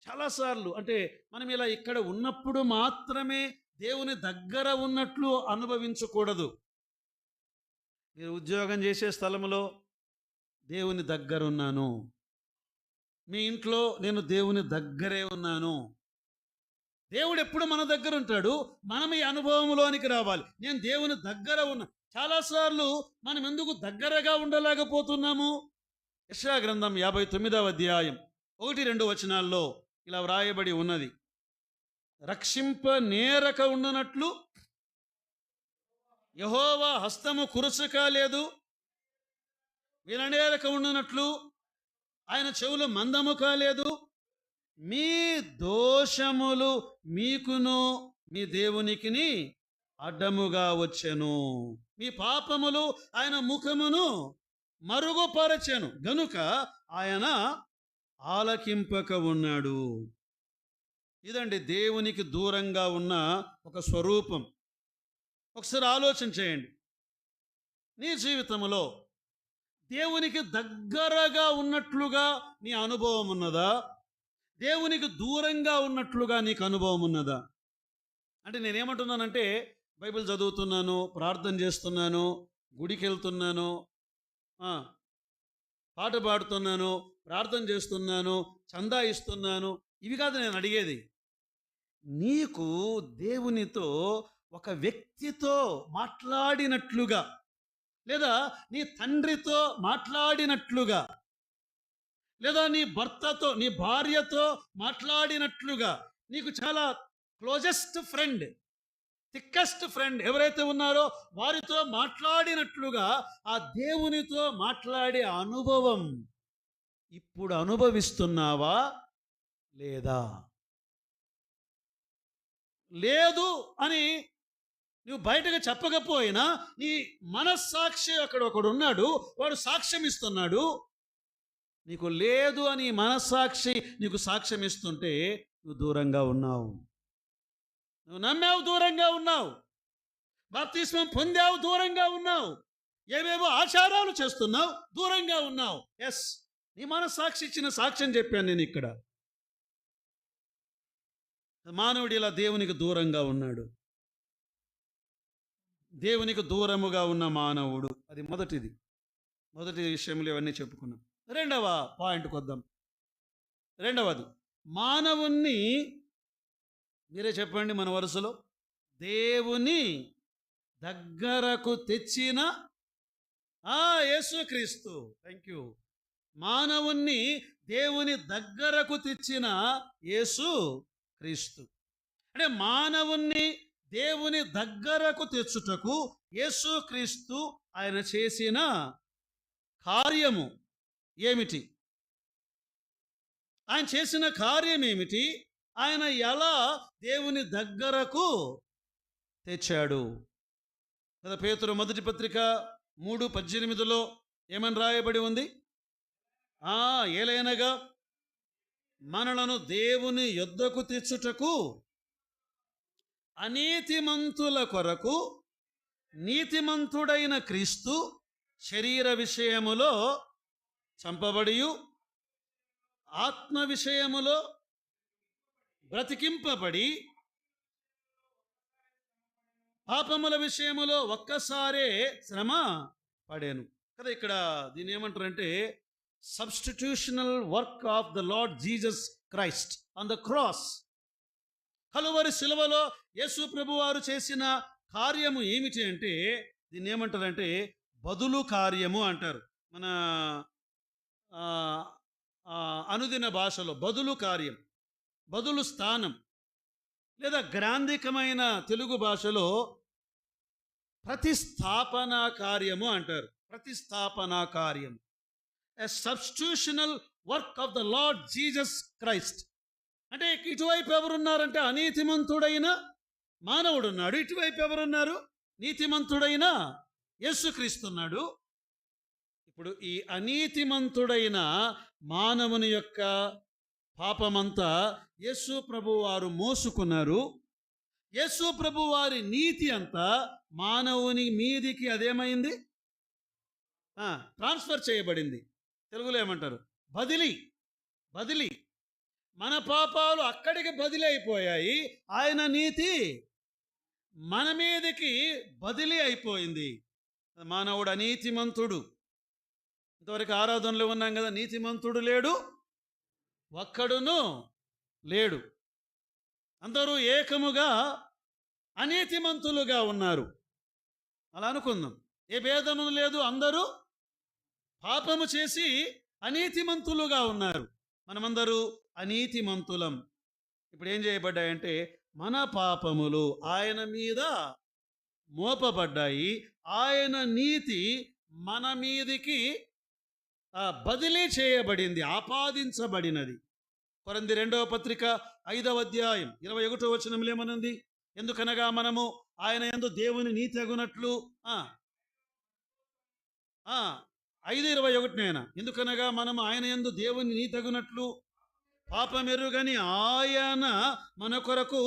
చాలాసార్లు అంటే మనం ఇలా ఇక్కడ ఉన్నప్పుడు మాత్రమే దేవుని దగ్గర ఉన్నట్లు అనుభవించకూడదు. మీరు ఉద్యోగం చేసే స్థలంలో దేవుని దగ్గర ఉన్నాను, మీ ఇంట్లో నేను దేవుని దగ్గరే ఉన్నాను. దేవుడు ఎప్పుడు మన దగ్గర ఉంటాడు, మనం ఈ అనుభవంలోనికి రావాలి. నేను దేవుని దగ్గర ఉన్నా. చాలాసార్లు మనం ఎందుకు దగ్గరగా ఉండలేకపోతున్నాము? యెషయా గ్రంథం 59వ అధ్యాయం 1-2 వచనాల్లో ఇలా వ్రాయబడి ఉన్నది. రక్షింప నేరక ఉండునట్లు యెహోవా హస్తము కురుచక లేదు, విననేరక ఉండునట్లు ఆయన చెవులు మందము కాలేదు. మీ దోషములు మీకును మీ దేవునికిని అడ్డముగా వచ్చెను, మీ పాపములు ఆయన ముఖమును మరుగుపరచెను గనుక ఆయన ఆలకింపక ఉన్నాడు. ఇదండి దేవునికి దూరంగా ఉన్న ఒక స్వరూపం. ఒకసారి ఆలోచన చేయండి. నీ జీవితంలో దేవునికి దగ్గరగా ఉన్నట్లుగా నీ అనుభవం ఉన్నదా? దేవునికి దూరంగా ఉన్నట్లుగా నీకు అనుభవం ఉన్నదా? అంటే నేనేమంటున్నానంటే, బైబిల్ చదువుతున్నాను, ప్రార్థన చేస్తున్నాను, గుడికి వెళ్తున్నాను, పాట పాడుతున్నాను, ప్రార్థన చేస్తున్నాను, చందా ఇస్తున్నాను, ఇవి కాదు నేను అడిగేది. నీకు దేవునితో ఒక వ్యక్తితో మాట్లాడినట్లుగా, లేదా నీ తండ్రితో మాట్లాడినట్లుగా, లేదా నీ భర్తతో నీ భార్యతో మాట్లాడినట్లుగా, నీకు చాలా క్లోజెస్ట్ ఫ్రెండ్, థిక్కెస్ట్ ఫ్రెండ్ ఎవరైతే ఉన్నారో వారితో మాట్లాడినట్లుగా ఆ దేవునితో మాట్లాడే అనుభవం ఇప్పుడు అనుభవిస్తున్నావా లేదా? లేదు అని నువ్వు బయటకు చెప్పకపోయినా నీ మనస్సాక్షి అక్కడ ఒకడు ఉన్నాడు, వాడు సాక్ష్యం ఇస్తున్నాడు. నీకు లేదు అని మనస్సాక్షి నీకు సాక్ష్యం ఇస్తుంటే నువ్వు దూరంగా ఉన్నావు. నువ్వు నమ్మావు, దూరంగా ఉన్నావు. బాప్తిస్మం పొందావు, దూరంగా ఉన్నావు. ఏవేవో ఆచారాలు చేస్తున్నావు, దూరంగా ఉన్నావు. ఎస్, నీ మనస్సాక్షి ఇచ్చిన సాక్ష్యం చెప్పాను నేను ఇక్కడ. మానవుడు ఇలా దేవునికి దూరంగా ఉన్నాడు. దేవునికి దూరముగా ఉన్న మానవుడు, అది మొదటి విషయంలో ఇవన్నీ చెప్పుకున్నాం. రెండవ పాయింట్కి వద్దాం. రెండవది, మానవుణ్ణి మీరే చెప్పండి మన వరుసలో, దేవుని దగ్గరకు తెచ్చిన యేసుక్రీస్తు. Thank you. మానవుణ్ణి దేవుని దగ్గరకు తెచ్చిన యేసు క్రీస్తు. అంటే మానవుణ్ణి దేవుని దగ్గరకు తెచ్చుటకు యేసుక్రీస్తు ఆయన చేసిన కార్యము ఏమిటి? ఆయన చేసిన కార్యం ఏమిటి? ఆయన ఎలా దేవుని దగ్గరకు తెచ్చాడు? కదా, పేతురు మొదటి పత్రిక 3:18 ఏమని రాయబడి ఉంది? ఏలైనగా మనలను దేవుని యొద్దకు తెచ్చుటకు అనీతిమంతుల కొరకు నీతిమంతుడైన క్రీస్తు శరీర విషయములో చంపబడియు ఆత్మ విషయములో బ్రతికింపబడి పాపముల విషయములో ఒక్కసారే శ్రమ పడాను. కదా, ఇక్కడ దీన్ని ఏమంటారంటే substitutional work of the Lord Jesus Christ on the cross. Calvary శిలువలో యేసు ప్రభు వారు చేసిన కార్యము ఏమిటి అంటే దీన్ని ఏమంటారంటే బదులు కార్యము అంటారు. మన అనుదిన భాషలో బదులు కార్యం, బదులు స్థానం, లేదా గ్రాంధికమైన తెలుగు భాషలో ప్రతిస్థాపన కార్యము అంటారు. ప్రతిస్థాపన కార్యం, a substitutional work of the Lord Jesus Christ. అంటే ఇటువైపు ఎవరున్నారంటే అనీతిమంతుడైన మానవుడు ఉన్నాడు, ఇటువైపు ఎవరున్నారు? నీతిమంతుడైన యేసుక్రీస్తున్నాడు. ఇప్పుడు ఈ అనీతిమంతుడైన మానవుని యొక్క పాపమంతా యేసు ప్రభు వారు మోసుకున్నారు. యేసు ప్రభు వారి నీతి అంతా మానవుని మీదికి అదేమైంది? ట్రాన్స్ఫర్ చేయబడింది. తెలుగులో ఏమంటారు? బదిలీ. మన పాపాలు అక్కడికి బదిలీ అయిపోయాయి, ఆయన నీతి మన మీదకి బదిలీ అయిపోయింది. మానవుడు అనీతిమంతుడు. ఇంతవరకు ఆరాధనలో ఉన్నాం కదా, నీతిమంతుడు లేడు, ఒక్కడును లేడు. అందరూ ఏకముగా అనీతిమంతులుగా ఉన్నారు. అలా అనుకుందాం. ఏ భేదము లేదు, అందరూ పాపము చేసి అనీతిమంతులుగా ఉన్నారు. మనమందరూ అనీతిమంతులం. ఇప్పుడు ఏం చేయబడ్డాయంటే మన పాపములు ఆయన మీద మోపబడ్డాయి. ఆయన నీతి మన మీదికి బదిలీ చేయబడింది, ఆపాదించబడినది. కొరింథీ 2వ పత్రిక 5వ అధ్యాయం 21వ వచనంలో ఏమనుంది? ఎందుకనగా మనము ఆయన యందు దేవుని నీతి అగునట్లు 5:21 ఎందుకనగా మనము ఆయన యందు దేవుని నీతి అగునట్లు పాపమెరుగని ఆయన మన కొరకు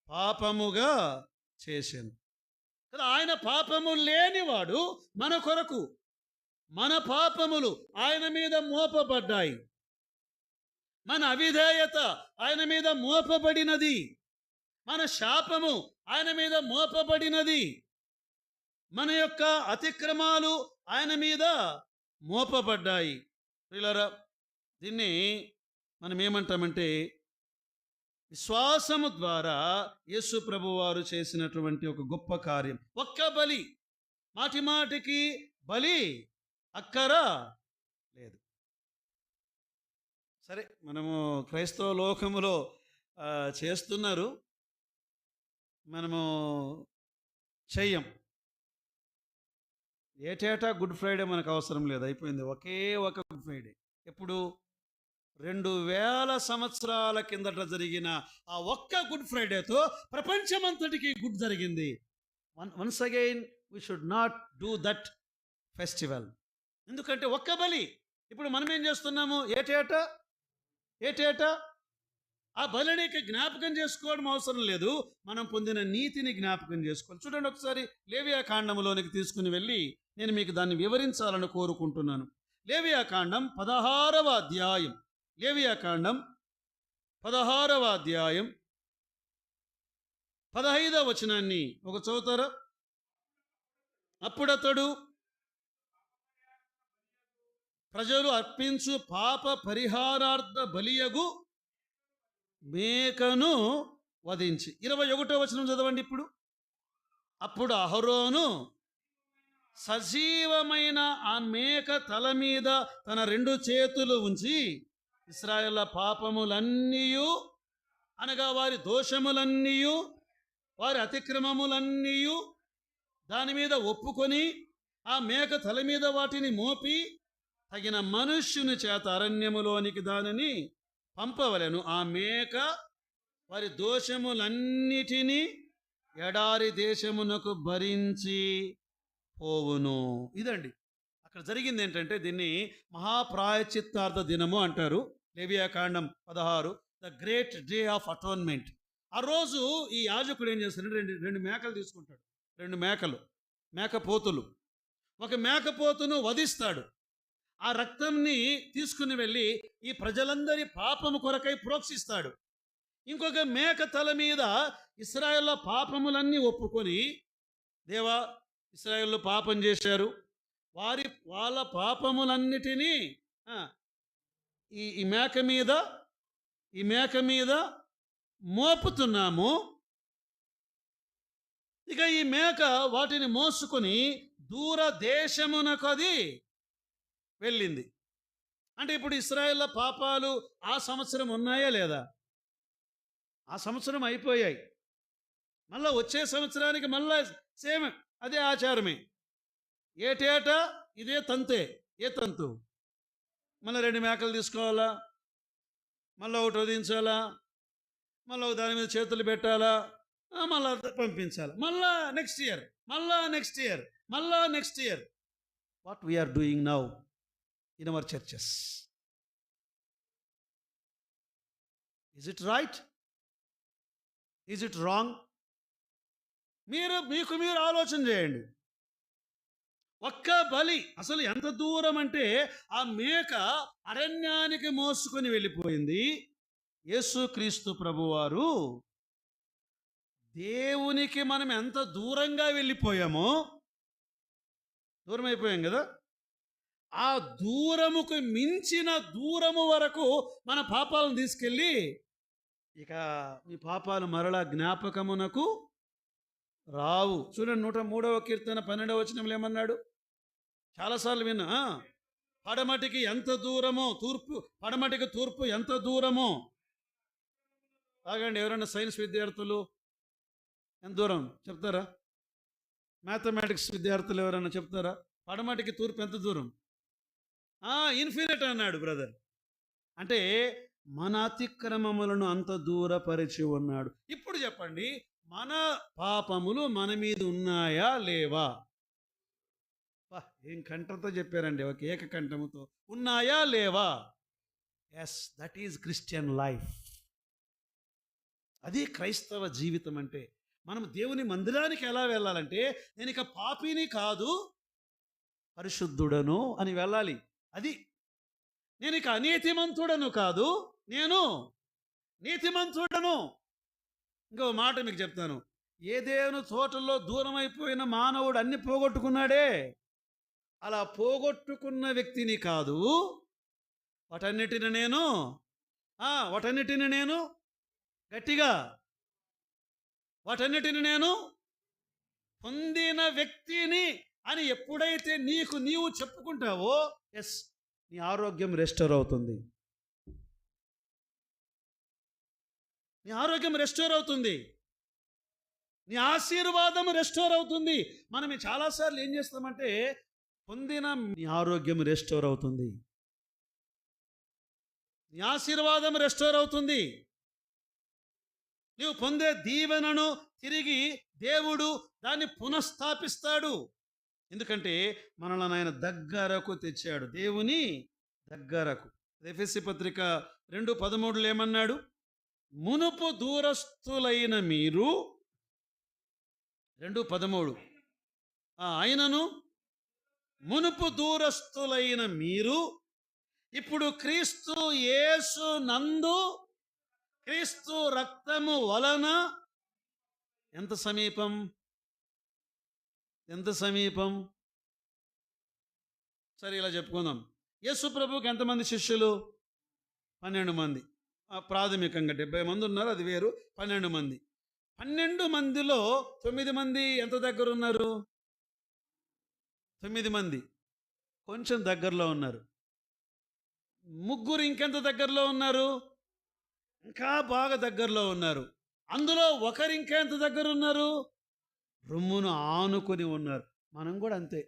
పాపముగా చేశాను కదా. ఆయన పాపము లేనివాడు మన కొరకు, మన పాపములు ఆయన మీద మోపబడ్డాయి. మన అవిధేయత ఆయన మీద మోపబడినది. మన శాపము ఆయన మీద మోపబడినది. మన యొక్క అతిక్రమాలు ఆయన మీద మోపబడ్డాయి. ప్రియులారా, దీన్ని మనం ఏమంటామంటే విశ్వాసము ద్వారా యేసు ప్రభు వారు చేసినటువంటి ఒక గొప్ప కార్యం. ఒక్క బలి, మాటి మాటికి బలి అక్కర లేదు. సరే, మనము క్రైస్తవ లోకములో చేస్తున్నారు, మనము చెయ్యం. ఏటేటా గుడ్ ఫ్రైడే మనకు అవసరం లేదు, అయిపోయింది. ఒకే ఒక గుడ్ ఫ్రైడే. ఎప్పుడు? 2000 సంవత్సరాల కిందట జరిగిన ఆ ఒక్క గుడ్ ఫ్రైడేతో ప్రపంచమంతటికి గుడ్ జరిగింది. Once again we should not do that festival. ఎందుకంటే ఒక్క బలి. ఇప్పుడు మనం ఏం చేస్తున్నాము? ఏటేటా ఆ బలిని జ్ఞాపకం చేసుకోవడం అవసరం లేదు, మనం పొందిన నీతిని జ్ఞాపకం చేసుకోవాలి. చూడండి ఒకసారి లేవియా కాండములోనికి తీసుకుని వెళ్ళి నేను మీకు దాన్ని వివరించాలని కోరుకుంటున్నాను. లేవియా కాండం 16వ అధ్యాయం, లేవియా కాండం 16వ అధ్యాయం 15వ వచనాన్ని ఒక చదువుతారా? అప్పుడతడు ప్రజలు అర్పించు పాప పరిహారార్థ బలియగు మేకను వధించి. 21వ వచనం చదవండి ఇప్పుడు. అప్పుడు అహరోను సజీవమైన ఆ మేక తల మీద తన 2 చేతులు ఉంచి ఇశ్రాయేలు పాపములన్నీయు, అనగా వారి దోషములన్నీయు, వారి అతిక్రమములన్నీయు దాని మీద ఒప్పుకొని ఆ మేక తల మీద వాటిని మోపి తగిన మనుష్యుని చేత అరణ్యములోనికి దానిని పంపవలెను. ఆ మేక వారి దోషములన్నిటినీ ఎడారి దేశమునకు భరించి పోవును. ఇదండి అక్కడ జరిగింది. ఏంటంటే దీన్ని మహాప్రాయచిత్తార్థ దినము అంటారు. లేవియా కాండం 16, the great day of atonement. ఆ రోజు ఈ యాజకుడు ఏం చేస్తాడంటే రెండు మేకలు తీసుకుంటాడు. 2 మేకపోతులు. ఒక మేకపోతును వధిస్తాడు. ఆ రక్తంని తీసుకుని వెళ్ళి ఈ ప్రజలందరి పాపము కొరకై ప్రోక్షిస్తాడు. ఇంకొక మేక తల మీద ఇశ్రాయేలు పాపములన్నీ ఒప్పుకొని, దేవా ఇశ్రాయేలు పాపం చేశారు, వాళ్ళ పాపములన్నిటినీ ఈ మేక మీద మోపుతున్నాము. ఇక ఈ మేక వాటిని మోసుకొని దూర దేశమునకు అది వెళ్ళింది. అంటే ఇప్పుడు ఇశ్రాయేలు పాపాలు ఆ సంవత్సరం ఉన్నాయా లేదా? ఆ సంవత్సరం అయిపోయాయి. మళ్ళీ వచ్చే సంవత్సరానికి మళ్ళా సేమ్ అదే ఆచారమే. ఏటేటా ఇదే తంతే. ఏ తంతు? మళ్ళీ 2 మేకలు తీసుకోవాలా, మళ్ళీ ఒకటి వధించాలా, మళ్ళీ దాని మీద చేతులు పెట్టాలా, మళ్ళా పంపించాలి, మళ్ళా next year. What we are doing now in our churches. Is it right? Is it wrong? మీకు ఆలోచన చేయండి. ఒక్క బలి అసలు ఎంత దూరం అంటే ఆ మేక అరణ్యానికి మోసుకొని వెళ్ళిపోయింది. యేసుక్రీస్తు ప్రభువారు దేవునికి మనం ఎంత దూరంగా వెళ్ళిపోయామో, దూరం అయిపోయాం కదా, ఆ దూరముకు మించిన దూరము వరకు మన పాపాలను తీసుకెళ్ళి ఇక ఈ పాపాలు మరలా జ్ఞాపకమునకు రావు. చూడండి 103వ కీర్తన 12వ వచనంలో ఏమన్నాడు? చాలాసార్లు విన్నా, పడమటికి ఎంత దూరమో, పడమటికి తూర్పు ఎంత దూరమో. ఆగండి, ఎవరైనా సైన్స్ విద్యార్థులు ఎంత దూరం చెప్తారా? మ్యాథమెటిక్స్ విద్యార్థులు ఎవరైనా చెప్తారా? పడమటికి తూర్పు ఎంత దూరం? ఇన్ఫినిట్ అన్నాడు బ్రదర్. అంటే మన అతిక్రమములను అంత దూరపరిచి ఉన్నాడు. ఇప్పుడు చెప్పండి, మన పాపములు మన మీద ఉన్నాయా లేవా? ఏం కంఠంతో చెప్పారండి, ఒక ఏకకంఠముతో. ఉన్నాయా లేవా? Yes, that is Christian life. అది క్రైస్తవ జీవితం అంటే. మనం దేవుని మందిరానికి ఎలా వెళ్ళాలంటే, నేను ఇక పాపిని కాదు పరిశుద్ధుడను అని వెళ్ళాలి. అది నేను ఇక అనీతిమంతుడను కాదు, నేను నీతిమంతుడను. ఇంకో మాట మీకు చెప్తాను. ఏదేను తోటల్లో దూరం అయిపోయిన మానవుడు అన్ని పోగొట్టుకున్నాడే, అలా పోగొట్టుకున్న వ్యక్తిని కాదు, వాటన్నిటిని నేను గట్టిగా, వాటన్నిటిని నేను పొందిన వ్యక్తిని అని ఎప్పుడైతే నీవు చెప్పుకుంటావో, ఎస్, నీ ఆరోగ్యం రెస్టోర్ అవుతుంది. నీ ఆరోగ్యం రెస్టోర్ అవుతుంది, నీ ఆశీర్వాదం రెస్టోర్ అవుతుంది. మనం చాలాసార్లు ఏం చేస్తామంటే, పొందిన నీ ఆరోగ్యం రెస్టోర్ అవుతుంది, నీ ఆశీర్వాదం రెస్టోర్ అవుతుంది. నీవు పొందే దీవెనను తిరిగి దేవుడు దాన్ని పునఃస్థాపిస్తాడు. ఎందుకంటే మనల్ని ఆయన దగ్గరకు తెచ్చాడు, దేవుని దగ్గరకు. ఎఫెసీ పత్రిక 2:13 ఏమన్నాడు? మునుపు దూరస్తులైన మీరు, 2:13, ఆయనను మునుపు దూరస్తులైన మీరు ఇప్పుడు క్రీస్తు యేసు నందు, క్రీస్తు రక్తము వలన ఎంత సమీపం, ఎంత సమీపం. సరే, ఇలా చెప్పుకుందాం. యేసు ప్రభువుకి ఎంతమంది శిష్యులు? 12 మంది. ప్రాథమికంగా 70 మంది ఉన్నారు, అది వేరు. 12 మంది. 12 మందిలో 9 మంది ఎంత దగ్గర ఉన్నారు? 9 మంది కొంచెం దగ్గరలో ఉన్నారు. 3 ఇంకెంత దగ్గరలో ఉన్నారు? ఇంకా బాగా దగ్గరలో ఉన్నారు. అందులో ఒకరు ఇంకా ఎంత దగ్గర ఉన్నారు? రొమ్మును ఆనుకొని ఉన్నారు. మనం కూడా అంతే,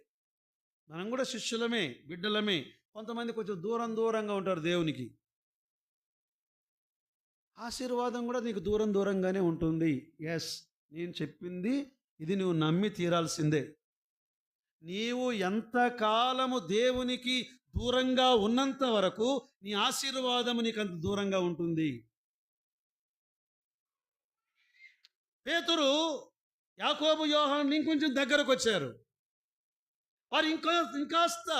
మనం కూడా శిష్యులమే, బిడ్డలమే. కొంతమంది కొంచెం దూరంగా ఉంటారు దేవునికి. ఆశీర్వాదం కూడా నీకు దూరంగానే ఉంటుంది. ఎస్, నేను చెప్పింది ఇది నువ్వు నమ్మి తీరాల్సిందే. నీవు ఎంతకాలము దేవునికి దూరంగా ఉన్నంత వరకు నీ ఆశీర్వాదము నీకు అంత దూరంగా ఉంటుంది. పేతురు, యాకోబు, యోహాను ఇంకొంచెం దగ్గరకు వచ్చారు. వారు ఇంకాస్త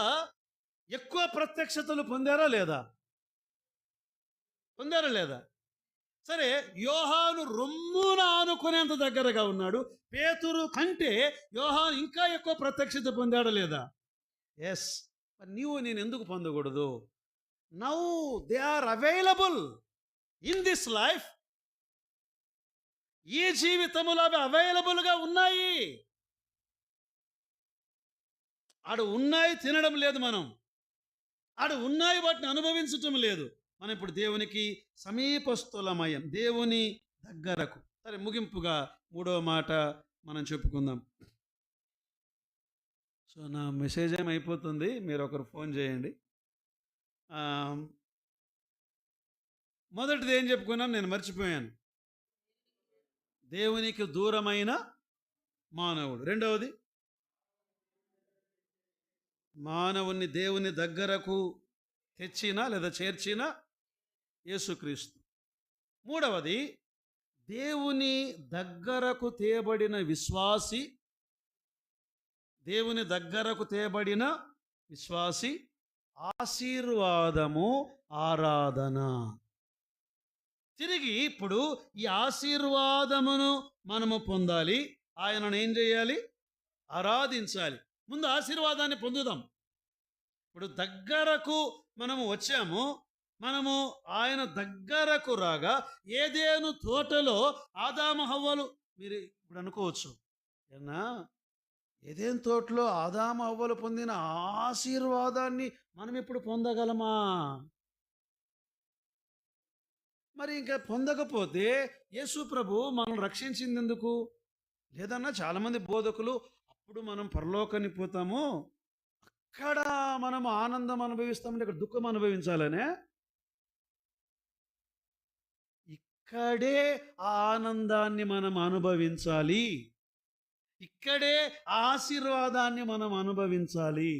ఎక్కువ ప్రత్యక్షతలు పొందారా లేదా? సరే, యోహాను రొమ్మున ఆనుకునేంత దగ్గరగా ఉన్నాడు. పేతురు కంటే యోహాను ఇంకా ఎక్కువ ప్రత్యక్షత పొందాడా లేదా? ఎస్. నీవు నేను ఎందుకు పొందకూడదు? Now they are available in this life. ఈ జీవితములో అవి అవైలబుల్గా ఉన్నాయి. ఆడు ఉన్నాయి తినడం లేదు, మనం ఆడు ఉన్నాయి వాటిని అనుభవించటం లేదు. మనం ఇప్పుడు దేవునికి సమీపస్థులమయం, దేవుని దగ్గరకు. సరే, ముగింపుగా 3వ మాట మనం చెప్పుకుందాం. సో నా మెసేజ్ ఏమైపోతుంది, మీరు ఒకరు ఫోన్ చేయండి. మొదటిది ఏం చెప్పుకున్నాం, నేను మర్చిపోయాను. దేవునికి దూరమైన మానవుడు. రెండవది, మానవుని దేవుని దగ్గరకు తెచ్చిన లేదా చేర్చిన యేసుక్రీస్తు. మూడవది, దేవుని దగ్గరకు తేబడిన విశ్వాసి, దేవుని దగ్గరకు తేబడిన విశ్వాసి ఆశీర్వాదము, ఆరాధన. తిరిగి ఇప్పుడు ఈ ఆశీర్వాదమును మనము పొందాలి. ఆయనను ఏం చేయాలి? ఆరాధించాలి. ముందు ఆశీర్వాదాన్ని పొందుదాం. ఇప్పుడు దగ్గరకు మనము వచ్చాము. మనము ఆయన దగ్గరకు రాగా ఏదేను తోటలో ఆదాము హవ్వలు, మీరు ఇప్పుడు అనుకోవచ్చు, ఏనా ఏదైనా తోటలో ఆదాము అవ్వలు పొందిన ఆశీర్వాదాన్ని మనం ఇప్పుడు పొందగలమా? మరి ఇంకా పొందకపోతే యేసు ప్రభు మనల్ని రక్షించింది ఎందుకు? లేదన్నా చాలామంది బోధకులు అప్పుడు మనం పరలోకాన్ని పోతాము, అక్కడ మనం ఆనందం అనుభవిస్తామంటే ఇక్కడ దుఃఖం అనుభవించాలనే. ఇక్కడే ఆ ఆనందాన్ని మనం అనుభవించాలి, ఇక్కడే ఆశీర్వాదాన్ని మనం అనుభవించాలి.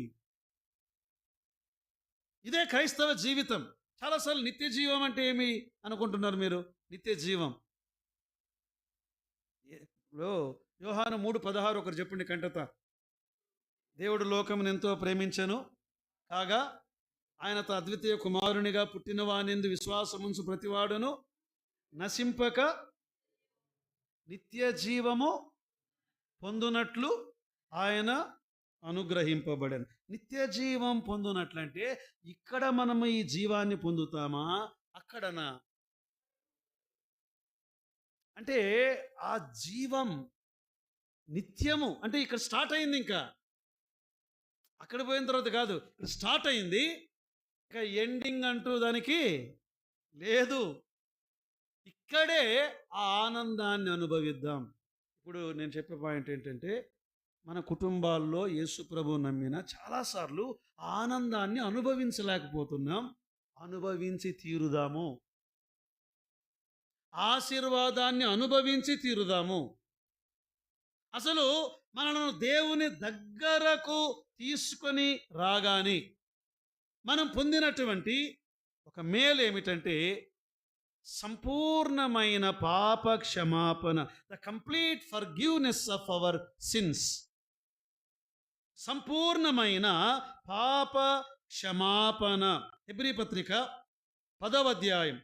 ఇదే క్రైస్తవ జీవితం. చాలాసార్లు నిత్య జీవం అంటే ఏమి అనుకుంటున్నారు మీరు? నిత్య జీవం ఇప్పుడు యోహాను 3:16 ఒకరు చెప్పండి కంటత. దేవుడు లోకమును ఎంతో ప్రేమించెను కాగా ఆయన తన అద్వితీయ కుమారునిగా పుట్టిన వానిందు విశ్వాసముంచు ప్రతివాడును నశింపక నిత్య జీవము పొందునట్లు ఆయన అనుగ్రహింపబడను. నిత్య జీవం పొందునట్లంటే ఇక్కడ మనము ఈ జీవాన్ని పొందుతామా, అక్కడనా? అంటే ఆ జీవం నిత్యము అంటే ఇక్కడ స్టార్ట్ అయింది, ఇంకా అక్కడ పోయిన తర్వాత కాదు, ఇక్కడ స్టార్ట్ అయింది, ఇంకా ఎండింగ్ అంటూ దానికి లేదు. ఇక్కడే ఆ ఆనందాన్ని అనుభవిద్దాం. ఇప్పుడు నేను చెప్పే పాయింట్ ఏంటంటే, మన కుటుంబాల్లో యేసు ప్రభు నమ్మిన చాలాసార్లు ఆనందాన్ని అనుభవించలేకపోతున్నాం. అనుభవించి తీరుదాము, ఆశీర్వాదాన్ని అనుభవించి తీరుదాము. అసలు మనను దేవుని దగ్గరకు తీసుకొని రాగాని మనం పొందినటువంటి ఒక మేలు ఏమిటంటే సంపూర్ణమైన పాప క్షమాపణ, the complete forgiveness of our sins. సంపూర్ణమైన పాప క్షమాపణ. హెబ్రీ పత్రిక 10వ అధ్యాయం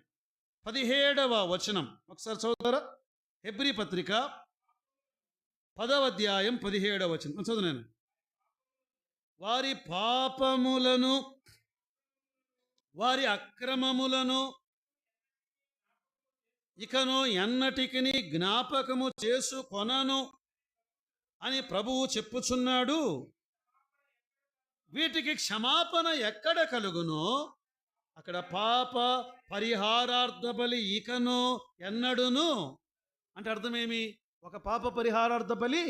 17వ వచనం ఒకసారి చదువుతారా? హెబ్రీ పత్రిక 10వ అధ్యాయం 17వ వచనం చదువు. నేను వారి పాపములను వారి అక్రమములను ఇకను ఎన్నటికిని జ్ఞాపకము చేసుకొనను అని ప్రభువు చెప్పుచున్నాడు. వీటికి క్షమాపణ ఎక్కడ కలుగునో అక్కడ పాప పరిహారార్థ బలి ఇకను ఎన్నడును. అంటే అర్థమేమి? ఒక పాప పరిహారార్థ బలి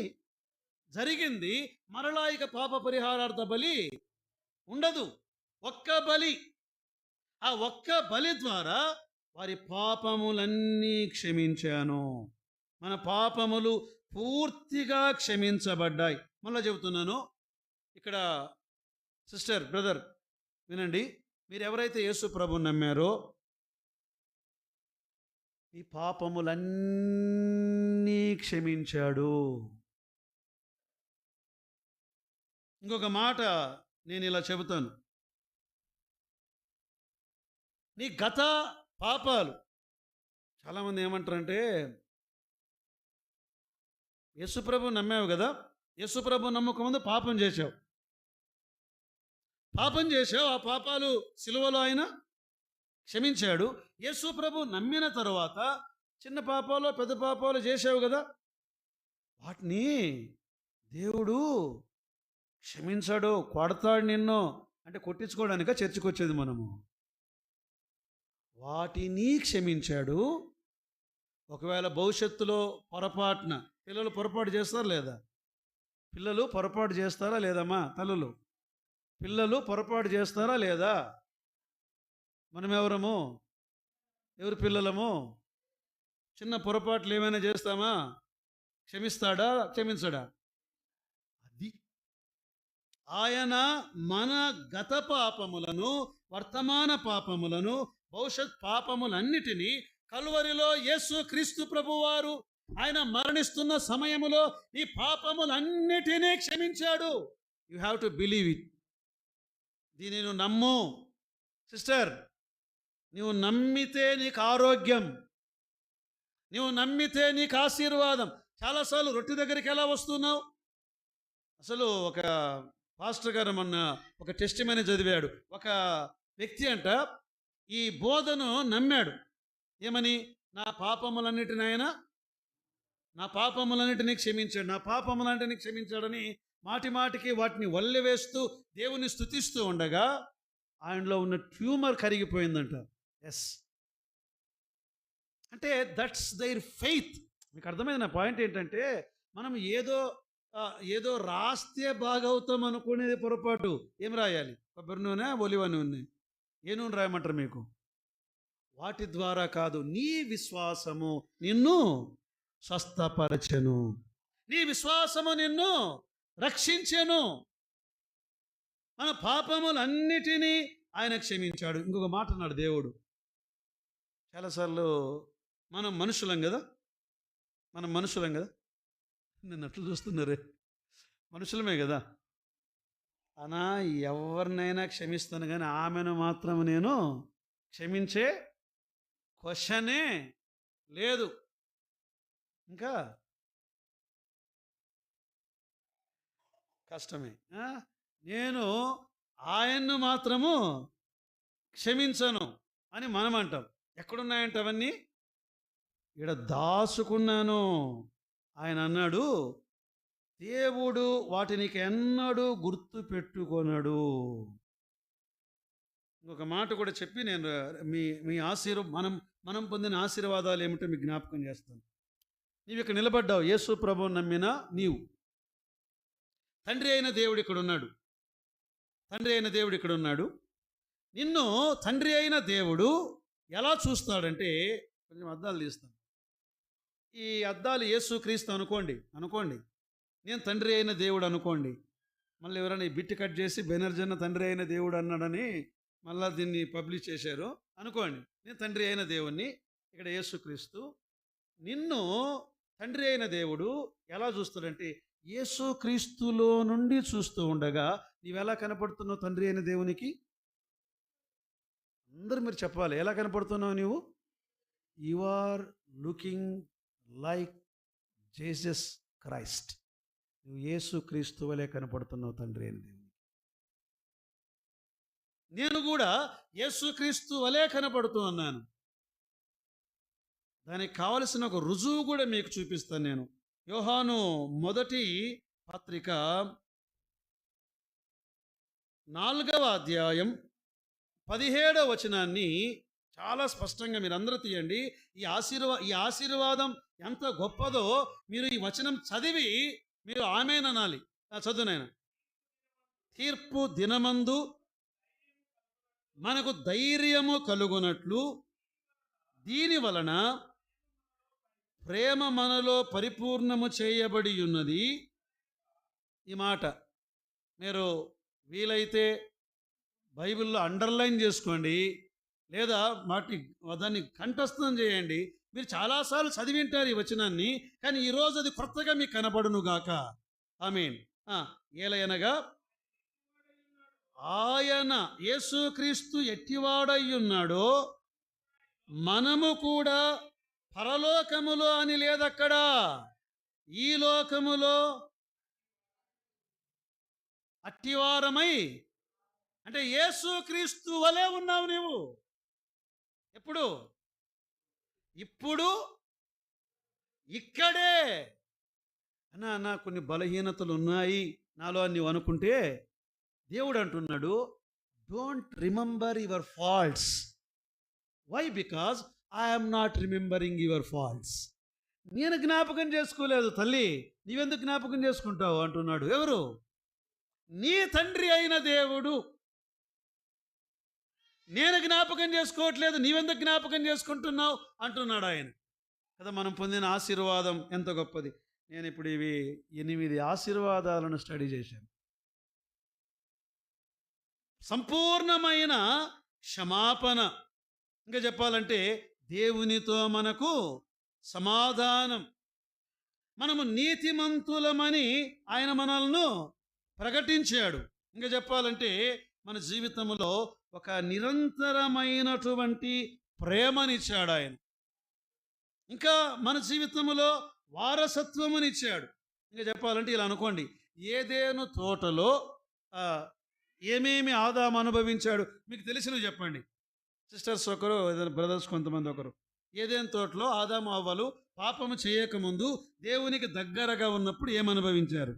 జరిగింది, మరలా ఇక పాప పరిహారార్థ బలి ఉండదు. ఒక్క బలి, ఆ ఒక్క బలి ద్వారా వారి పాపములన్నీ క్షమించాను. మన పాపములు పూర్తిగా క్షమించబడ్డాయి. మళ్ళీ చెబుతున్నాను, ఇక్కడ సిస్టర్ బ్రదర్ వినండి, మీరు ఎవరైతే యేసు ప్రభువుని నమ్మారో మీ పాపములన్నీ క్షమించాడు. ఇంకొక మాట నేను ఇలా చెబుతాను, నీ గత పాపాలు, చాలామంది ఏమంటారంటే యేసుప్రభు నమ్మావు కదా, యేసుప్రభు నమ్మకం ముందు పాపం చేశావు, ఆ పాపాలు సిలువలో ఆయన క్షమించాడు. యేసుప్రభు నమ్మిన తర్వాత చిన్న పాపాలు పెద్ద పాపాలు చేసావు కదా, వాటిని దేవుడు క్షమించాడు, కొడతాడు నిన్ను అంటే కొట్టించుకోవడానిక చర్చికి వచ్చేది మనము? వాటిని క్షమించాడు. ఒకవేళ భవిష్యత్తులో పొరపాటున పిల్లలు పొరపాటు చేస్తారా లేదా? పిల్లలు పొరపాటు చేస్తారా లేదమ్మా? తల్లులు, పిల్లలు పొరపాటు చేస్తారా లేదా? మనం ఎవరు పిల్లలము? చిన్న పొరపాట్లు ఏమైనా చేస్తామా? క్షమిస్తాడా? క్షమించడా? అది ఆయన మన గత పాపములను, వర్తమాన పాపములను, భవిష్యత్ పాపములన్నిటినీ కలువరిలో యేసు క్రీస్తు ప్రభువారు ఆయన మరణిస్తున్న సమయములో ఈ పాపములన్నిటినీ క్షమించాడు. You have to believe it. దీన్ని నువ్వు నమ్ము సిస్టర్. నువ్వు నమ్మితే నీకు ఆరోగ్యం, నువ్వు నమ్మితే నీకు ఆశీర్వాదం. చాలాసార్లు రొట్టె దగ్గరికి ఎలా వస్తున్నావు? అసలు ఒక పాస్టర్ గారు మొన్న ఒక టెస్టిమనీ చదివాడు. ఒక వ్యక్తి అంట ఈ బోధను నమ్మాడు. ఏమని? నా పాపములన్నిటిని క్షమించాడు, నా పాపములన్నిటినీ క్షమించాడని మాటి మాటికి వాటిని వల్లెవేస్తూ దేవుని స్తుతిస్తూ ఉండగా ఆయనలో ఉన్న ట్యూమర్ కరిగిపోయిందంట. ఎస్, అంటే దట్స్ దైర్ ఫెయిత్. మీకు అర్థమైంది నా పాయింట్ ఏంటంటే, మనం ఏదో రాస్తే బాగవుతాం అనుకునేది పొరపాటు. ఏం రాయాలి? కొబ్బరి నూనె, ఒలివ నూనె, ఏ నూనె రాయమంటారు మీకు? వాటి ద్వారా కాదు, నీ విశ్వాసము నిన్ను స్వస్థపరచెను, నీ విశ్వాసము నిన్ను రక్షించెను, మన పాపములన్నిటినీ ఆయన క్షమించాడు. ఇంకొక మాట అన్నాడు దేవుడు. చాలాసార్లు మనం మనుషులం కదా, నన్ను అట్లా చూస్తున్నారే, మనుషులమే కదా అనా, ఎవరినైనా క్షమిస్తాను కానీ ఆమెను మాత్రం నేను క్షమించే క్వశ్చనే లేదు. ఇంకా కష్టమే. నేను ఆయన్ను మాత్రము క్షమించను అని మనం అంటాం. ఎక్కడున్నాయంట అవన్నీ? ఇక్కడ దాచుకున్నాను. ఆయన అన్నాడు, దేవుడు వాటిని ఎన్నడూ గుర్తు పెట్టుకొనడు. ఇంకొక మాట కూడా చెప్పి నేను మీ మనం పొందిన ఆశీర్వాదాలు ఏమిటో మీకు జ్ఞాపకం చేస్తాను. నీవు ఇక్కడ నిలబడ్డావు, యేసు ప్రభువుని నమ్మిన నీవు. తండ్రి అయిన దేవుడు ఇక్కడ ఉన్నాడు. నిన్ను తండ్రి అయిన దేవుడు ఎలా చూస్తాడంటే, కొంచెం అద్దాలు తీస్తాను. ఈ అద్దాలు యేసుక్రీస్తు అనుకోండి, నేను తండ్రి అయిన దేవుడు అనుకోండి. మళ్ళీ ఎవరైనా ఈ బిట్ కట్ చేసి బెనర్జన్న తండ్రి అయిన దేవుడు అన్నాడని మళ్ళీ దీన్ని పబ్లిష్ చేశారు అనుకోండి. నేను తండ్రి అయిన దేవుణ్ణి, ఇక్కడ యేసుక్రీస్తు. నిన్ను తండ్రి అయిన దేవుడు ఎలా చూస్తాడంటే, యేసుక్రీస్తులో నుండి చూస్తూ ఉండగా నీవెలా కనపడుతున్నావు తండ్రి అయిన దేవునికి? అందరూ మీరు చెప్పాలి, ఎలా కనపడుతున్నావు నీవు? You are looking like Jesus Christ. నువ్వు యేసుక్రీస్తు వలె కనపడుతున్నావు తండ్రి అయిన దేవునికి. నేను కూడా యేసుక్రీస్తు వలె కనపడుతున్నాను. దానికి కావలసిన ఒక రుజువు కూడా మీకు చూపిస్తాను నేను. యోహాను మొదటి పత్రిక 4వ అధ్యాయం 17వ వచనాన్ని చాలా స్పష్టంగా మీరు అందరూ తీయండి. ఈ ఆశీర్వాదం ఎంత గొప్పదో మీరు ఈ వచనం చదివి మీరు ఆమేన్ అనాలి. చదువునైనా. తీర్పు దినమందు మనకు ధైర్యము కలుగునట్లు దీని వలన ప్రేమ మనలో పరిపూర్ణము చేయబడి ఉన్నది. ఈ మాట మీరు వీలైతే బైబిల్లో అండర్లైన్ చేసుకోండి, లేదా దాన్ని కంఠస్థం చేయండి. మీరు చాలాసార్లు చదివింటారు ఈ వచనాన్ని, కానీ ఈరోజు అది కొత్తగా మీకు కనబడును గాక. ఆమేన్. ఏలయనగా ఆయన యేసుక్రీస్తు ఎట్టివాడై ఉన్నాడో మనము కూడా పరలోకములో అని లేదక్కడ, ఈ లోకములో అట్టివారమై, అంటే యేసుక్రీస్తు వలె ఉన్నావు నీవు. ఎప్పుడు? ఇప్పుడు ఇక్కడే. అన్నా కొన్ని బలహీనతలు ఉన్నాయి నాలో అని నీవు అనుకుంటే, దేవుడు అంటున్నాడు, don't remember your faults. Why? Because I'm not remembering your faults. నేను జ్ఞాపకం చేసుకోలేదు తల్లి, నీవెందుకు జ్ఞాపకం చేసుకుంటావు అంటున్నాడు. ఎవరు? నీ తండ్రి అయిన దేవుడు. నేను జ్ఞాపకం చేసుకోవట్లేదు, నీవెందుకు జ్ఞాపకం చేసుకుంటున్నావు అంటున్నాడు ఆయన కదా. మనం పొందిన ఆశీర్వాదం ఎంత గొప్పది. నేను ఇప్పుడు ఇవి 8 ఆశీర్వాదాలను స్టడీ చేశాను. సంపూర్ణమైన క్షమాపణ, ఇంకా చెప్పాలంటే దేవునితో మనకు సమాధానం, మనము నీతిమంతులమని ఆయన మనల్ని ప్రకటించాడు. ఇంకా చెప్పాలంటే మన జీవితంలో ఒక నిరంతరమైనటువంటి ప్రేమనిచ్చాడు ఆయన. ఇంకా మన జీవితంలో వారసత్వమునిచ్చాడు. ఇంకా చెప్పాలంటే ఇలా అనుకోండి, ఏదేను తోటలో ఏమేమి ఆదాము అనుభవించాడు మీకు తెలిసినవి చెప్పండి. సిస్టర్స్ ఒకరు, బ్రదర్స్ కొంతమంది ఒకరు. ఏదేను తోటలో ఆదాము అవ్వలు పాపము చేయకముందు దేవునికి దగ్గరగా ఉన్నప్పుడు ఏమనుభవించారు?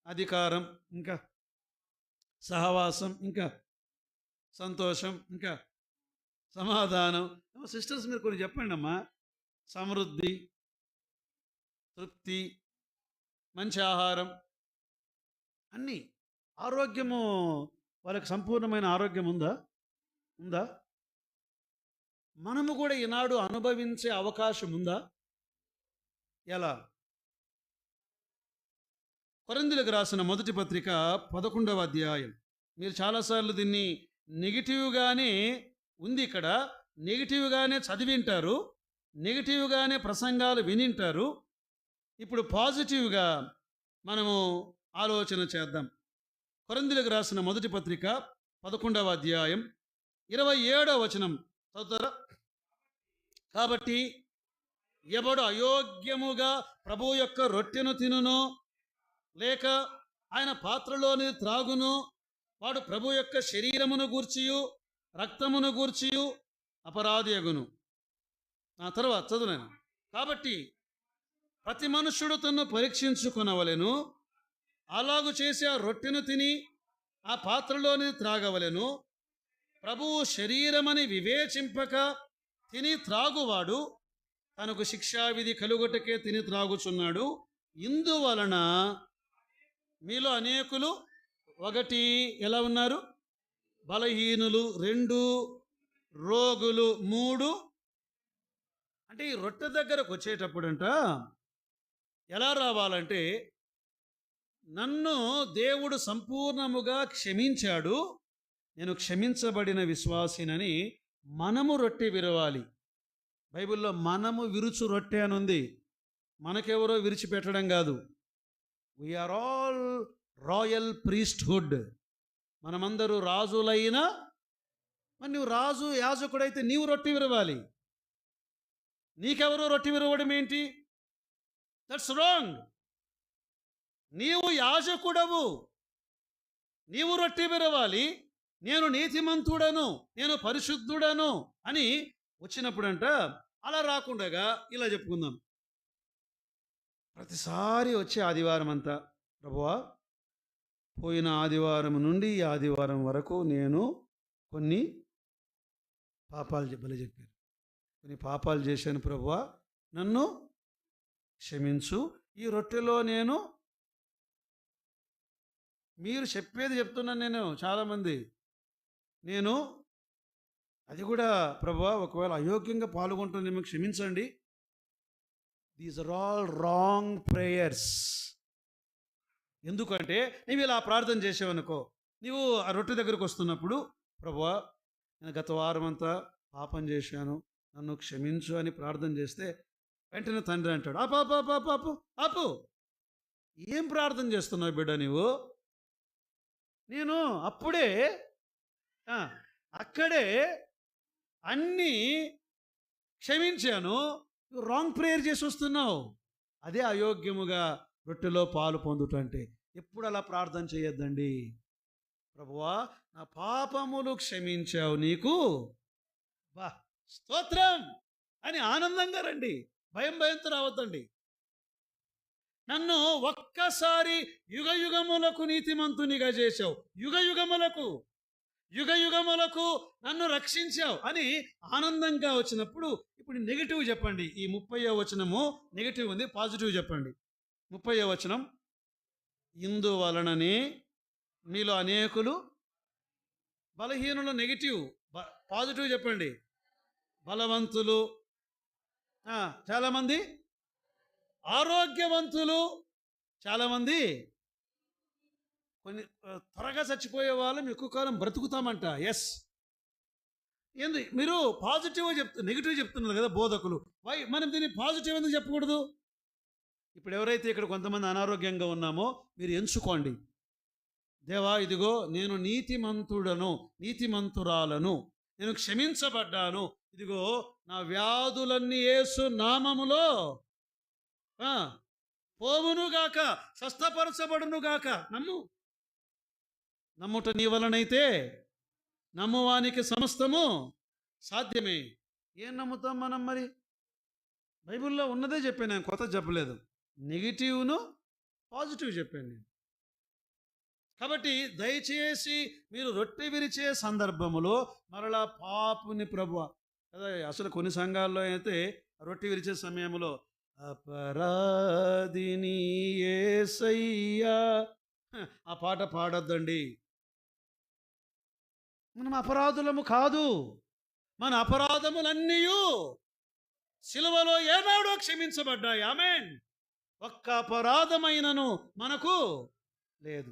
అధికారం, ఇంకా సహవాసం, ఇంకా సంతోషం, ఇంకా సమాధానం. సిస్టర్స్ మీరు కొన్ని చెప్పండి అమ్మా. సమృద్ధి, తృప్తి, మంచి ఆహారం, అన్నీ. ఆరోగ్యము, వాళ్ళకి సంపూర్ణమైన ఆరోగ్యం ఉందా? ఉందా? మనము కూడా ఈనాడు అనుభవించే అవకాశం ఉందా? ఎలా? కొరింథీయులకు రాసిన మొదటి పత్రిక 11వ అధ్యాయం. మీరు చాలాసార్లు దీన్ని నెగిటివ్గానే ఉంది, ఇక్కడ నెగిటివ్గానే చదివింటారు, నెగిటివ్గానే ప్రసంగాలు వినింటారు. ఇప్పుడు పాజిటివ్గా మనము ఆలోచన చేద్దాం. కొరింథీయులకు రాసిన మొదటి పత్రిక 11వ అధ్యాయం 27వ వచనం చదువుతారా? కాబట్టి ఎవడు అయోగ్యముగా ప్రభు యొక్క రొట్టెను తినునో లేక ఆయన పాత్రలోని త్రాగును, వాడు ప్రభు యొక్క శరీరమును గూర్చియు రక్తమును గూర్చియు అపరాధి అగును. ఆ తర్వాత చదువులేను. కాబట్టి ప్రతి మనుష్యుడు తన్ను పరీక్షించుకొనవలెను, అలాగు చేసి ఆ రొట్టెను తిని ఆ పాత్రలోని త్రాగవలెను. ప్రభువు శరీరమని వివేచింపక తిని త్రాగువాడు తనకు శిక్షావిధి కలుగుటకే తిని త్రాగుచున్నాడు. ఇందువలన మీలో అనేకులు, ఒకటి ఎలా ఉన్నారు? బలహీనులు, 2 రోగులు, 3. అంటే ఈ రొట్టె దగ్గరకు వచ్చేటప్పుడంట ఎలా రావాలంటే, నన్ను దేవుడు సంపూర్ణముగా క్షమించాడు, నేను క్షమించబడిన విశ్వాసినని మనము రొట్టె విరవాలి. బైబిల్లో మనము విరుచు రొట్టె అని ఉంది. మనకెవరో విరిచిపెట్టడం కాదు. We are all royal priesthood. మనమందరూ రాజులైన. మరి నువ్వు రాజు యాజకుడైతే నీవు రొట్టె విరవాలి. నీకెవరో రొట్టె విరవడం ఏంటి? That's wrong. నీవు యాజకుడవు, నీవు రొట్టె విరవాలి. నేను నీతిమంతుడను, నేను పరిశుద్ధుడను అని వచ్చినప్పుడంట అలా రాకుండగా ఇలా చెప్పుకుందాం. ప్రతిసారి వచ్చే ఆదివారం అంతా, ప్రభువా పోయిన ఆదివారం నుండి ఈ ఆదివారం వరకు నేను కొన్ని పాపాలు చెప్పారు, కొన్ని పాపాలు చేశాను ప్రభువా, నన్ను క్షమించు. ఈ రొట్టెలో మీరు చెప్పేది చెప్తున్నాను నేను. చాలామంది నేను అది కూడా ప్రభువా ఒకవేళ అయోగ్యంగా పాల్గొంటున్నామో క్షమించండి. These are all wrong prayers. ఎందుకంటే నీవు ఇలా ప్రార్థన చేసావనుకో, నీవు ఆ రొట్టె దగ్గరకు వస్తున్నప్పుడు, ప్రభువా నేను గత వారం అంతా పాపం చేశాను, నన్ను క్షమించు అని ప్రార్థన చేస్తే వెంటనే తండ్రి అంటాడు, ఆపు ఆపు ఆపు ఆపు ఆపు ఆపు. ఏం ప్రార్థన చేస్తున్నావు బిడ్డ నీవు? నేను అప్పుడే అక్కడే అన్నీ క్షమించాను, నువ్వు రాంగ్ ప్రేయర్ చేసి వస్తున్నావు. అదే అయోగ్యముగా రొట్టెలో పాలు పొందుటంటే. ఎప్పుడు అలా ప్రార్థన చేయొద్దండి. ప్రభువా నా పాపములు క్షమించావు, నీకు బా స్తోత్రం అని ఆనందంగా రండి. భయంతో రావద్దండి. నన్ను ఒక్కసారి యుగయుగములకు నీతిమంతునిగా చేశావు, యుగయుగములకు నన్ను రక్షించావు అని ఆనందంగా వచ్చినప్పుడు, ఇప్పుడు నెగిటివ్ చెప్పండి. ఈ 30వ వచనము నెగిటివ్ ఉంది, పాజిటివ్ చెప్పండి. 30వ వచనం, ఇందువలననే మీలో అనేకులు బలహీనులు. నెగిటివ్. పాజిటివ్ చెప్పండి. బలవంతులు చాలామంది, ఆరోగ్యవంతులు చాలామంది, కొన్ని త్వరగా చచ్చిపోయే వాళ్ళం ఎక్కువ కాలం బ్రతుకుతామంట. ఎస్. మీరు పాజిటివ్ నెగిటివ్ చెప్తున్నారు కదా బోధకులు. మనం దీన్ని పాజిటివ్ ఎందుకు చెప్పకూడదు? ఇప్పుడు ఎవరైతే ఇక్కడ కొంతమంది అనారోగ్యంగా ఉన్నామో మీరు ఎంచుకోండి. దేవా ఇదిగో నేను నీతిమంతుడను, నీతిమంతురాలను, నేను క్షమించబడ్డాను, ఇదిగో నా వ్యాధులన్నీ యేసు నామములో పోవునుగాక, స్వస్థపరచబడునుగాక. నమ్ముట నీ వలనైతే నమ్మువానికి సమస్తము సాధ్యమే. ఏం నమ్ముతాం మనం మరి? బైబిల్లో ఉన్నదే చెప్పాను నేను, కొత్త చెప్పలేదు. నెగిటివ్ను పాజిటివ్ చెప్పాను నేను. కాబట్టి దయచేసి మీరు రొట్టె విరిచే సందర్భములో మరలా పాపుని ప్రభువా కదా, అసలు కొన్ని సంఘాల్లో అయితే రొట్టె విరిచే సమయంలో అపరాధిని యేసయ్యా ఆ పాట పాడొద్దండి. మనం అపరాధులము కాదు. మన అపరాధములన్నీ సిలువలో ఏనాడో క్షమించబడ్డాయి. ఆమేన్. ఒక్క అపరాధమైనను మనకు లేదు.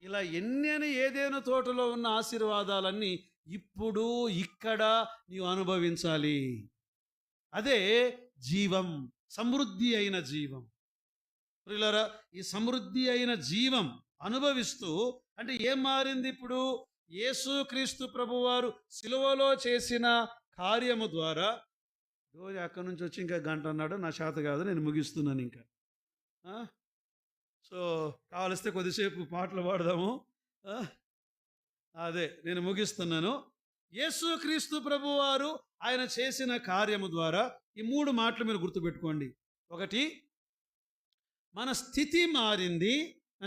ఇలా ఎన్ని అని ఏదేను తోటలో ఉన్న ఆశీర్వాదాలన్నీ ఇప్పుడు ఇక్కడ నీవు అనుభవించాలి. అదే జీవం, సమృద్ధి అయిన జీవం. ప్రియులారా, ఈ సమృద్ధి అయిన జీవం అనుభవిస్తూ అంటే ఏం మారింది ఇప్పుడు? యేసుక్రీస్తు ప్రభువారు సిలువలో చేసిన కార్యము ద్వారా రోజు అక్కడి నుంచి వచ్చి ఇంకా గంట అన్నాడు, నా చేత కాదు, నేను ముగిస్తున్నాను ఇంకా. సో కావలిస్తే కొద్దిసేపు పాటలు పాడదాము. అదే నేను ముగిస్తున్నాను. యేసుక్రీస్తు ప్రభువారు ఆయన చేసిన కార్యము ద్వారా ఈ 3 మాటలు మీరు గుర్తుపెట్టుకోండి. ఒకటి, మన స్థితి మారింది.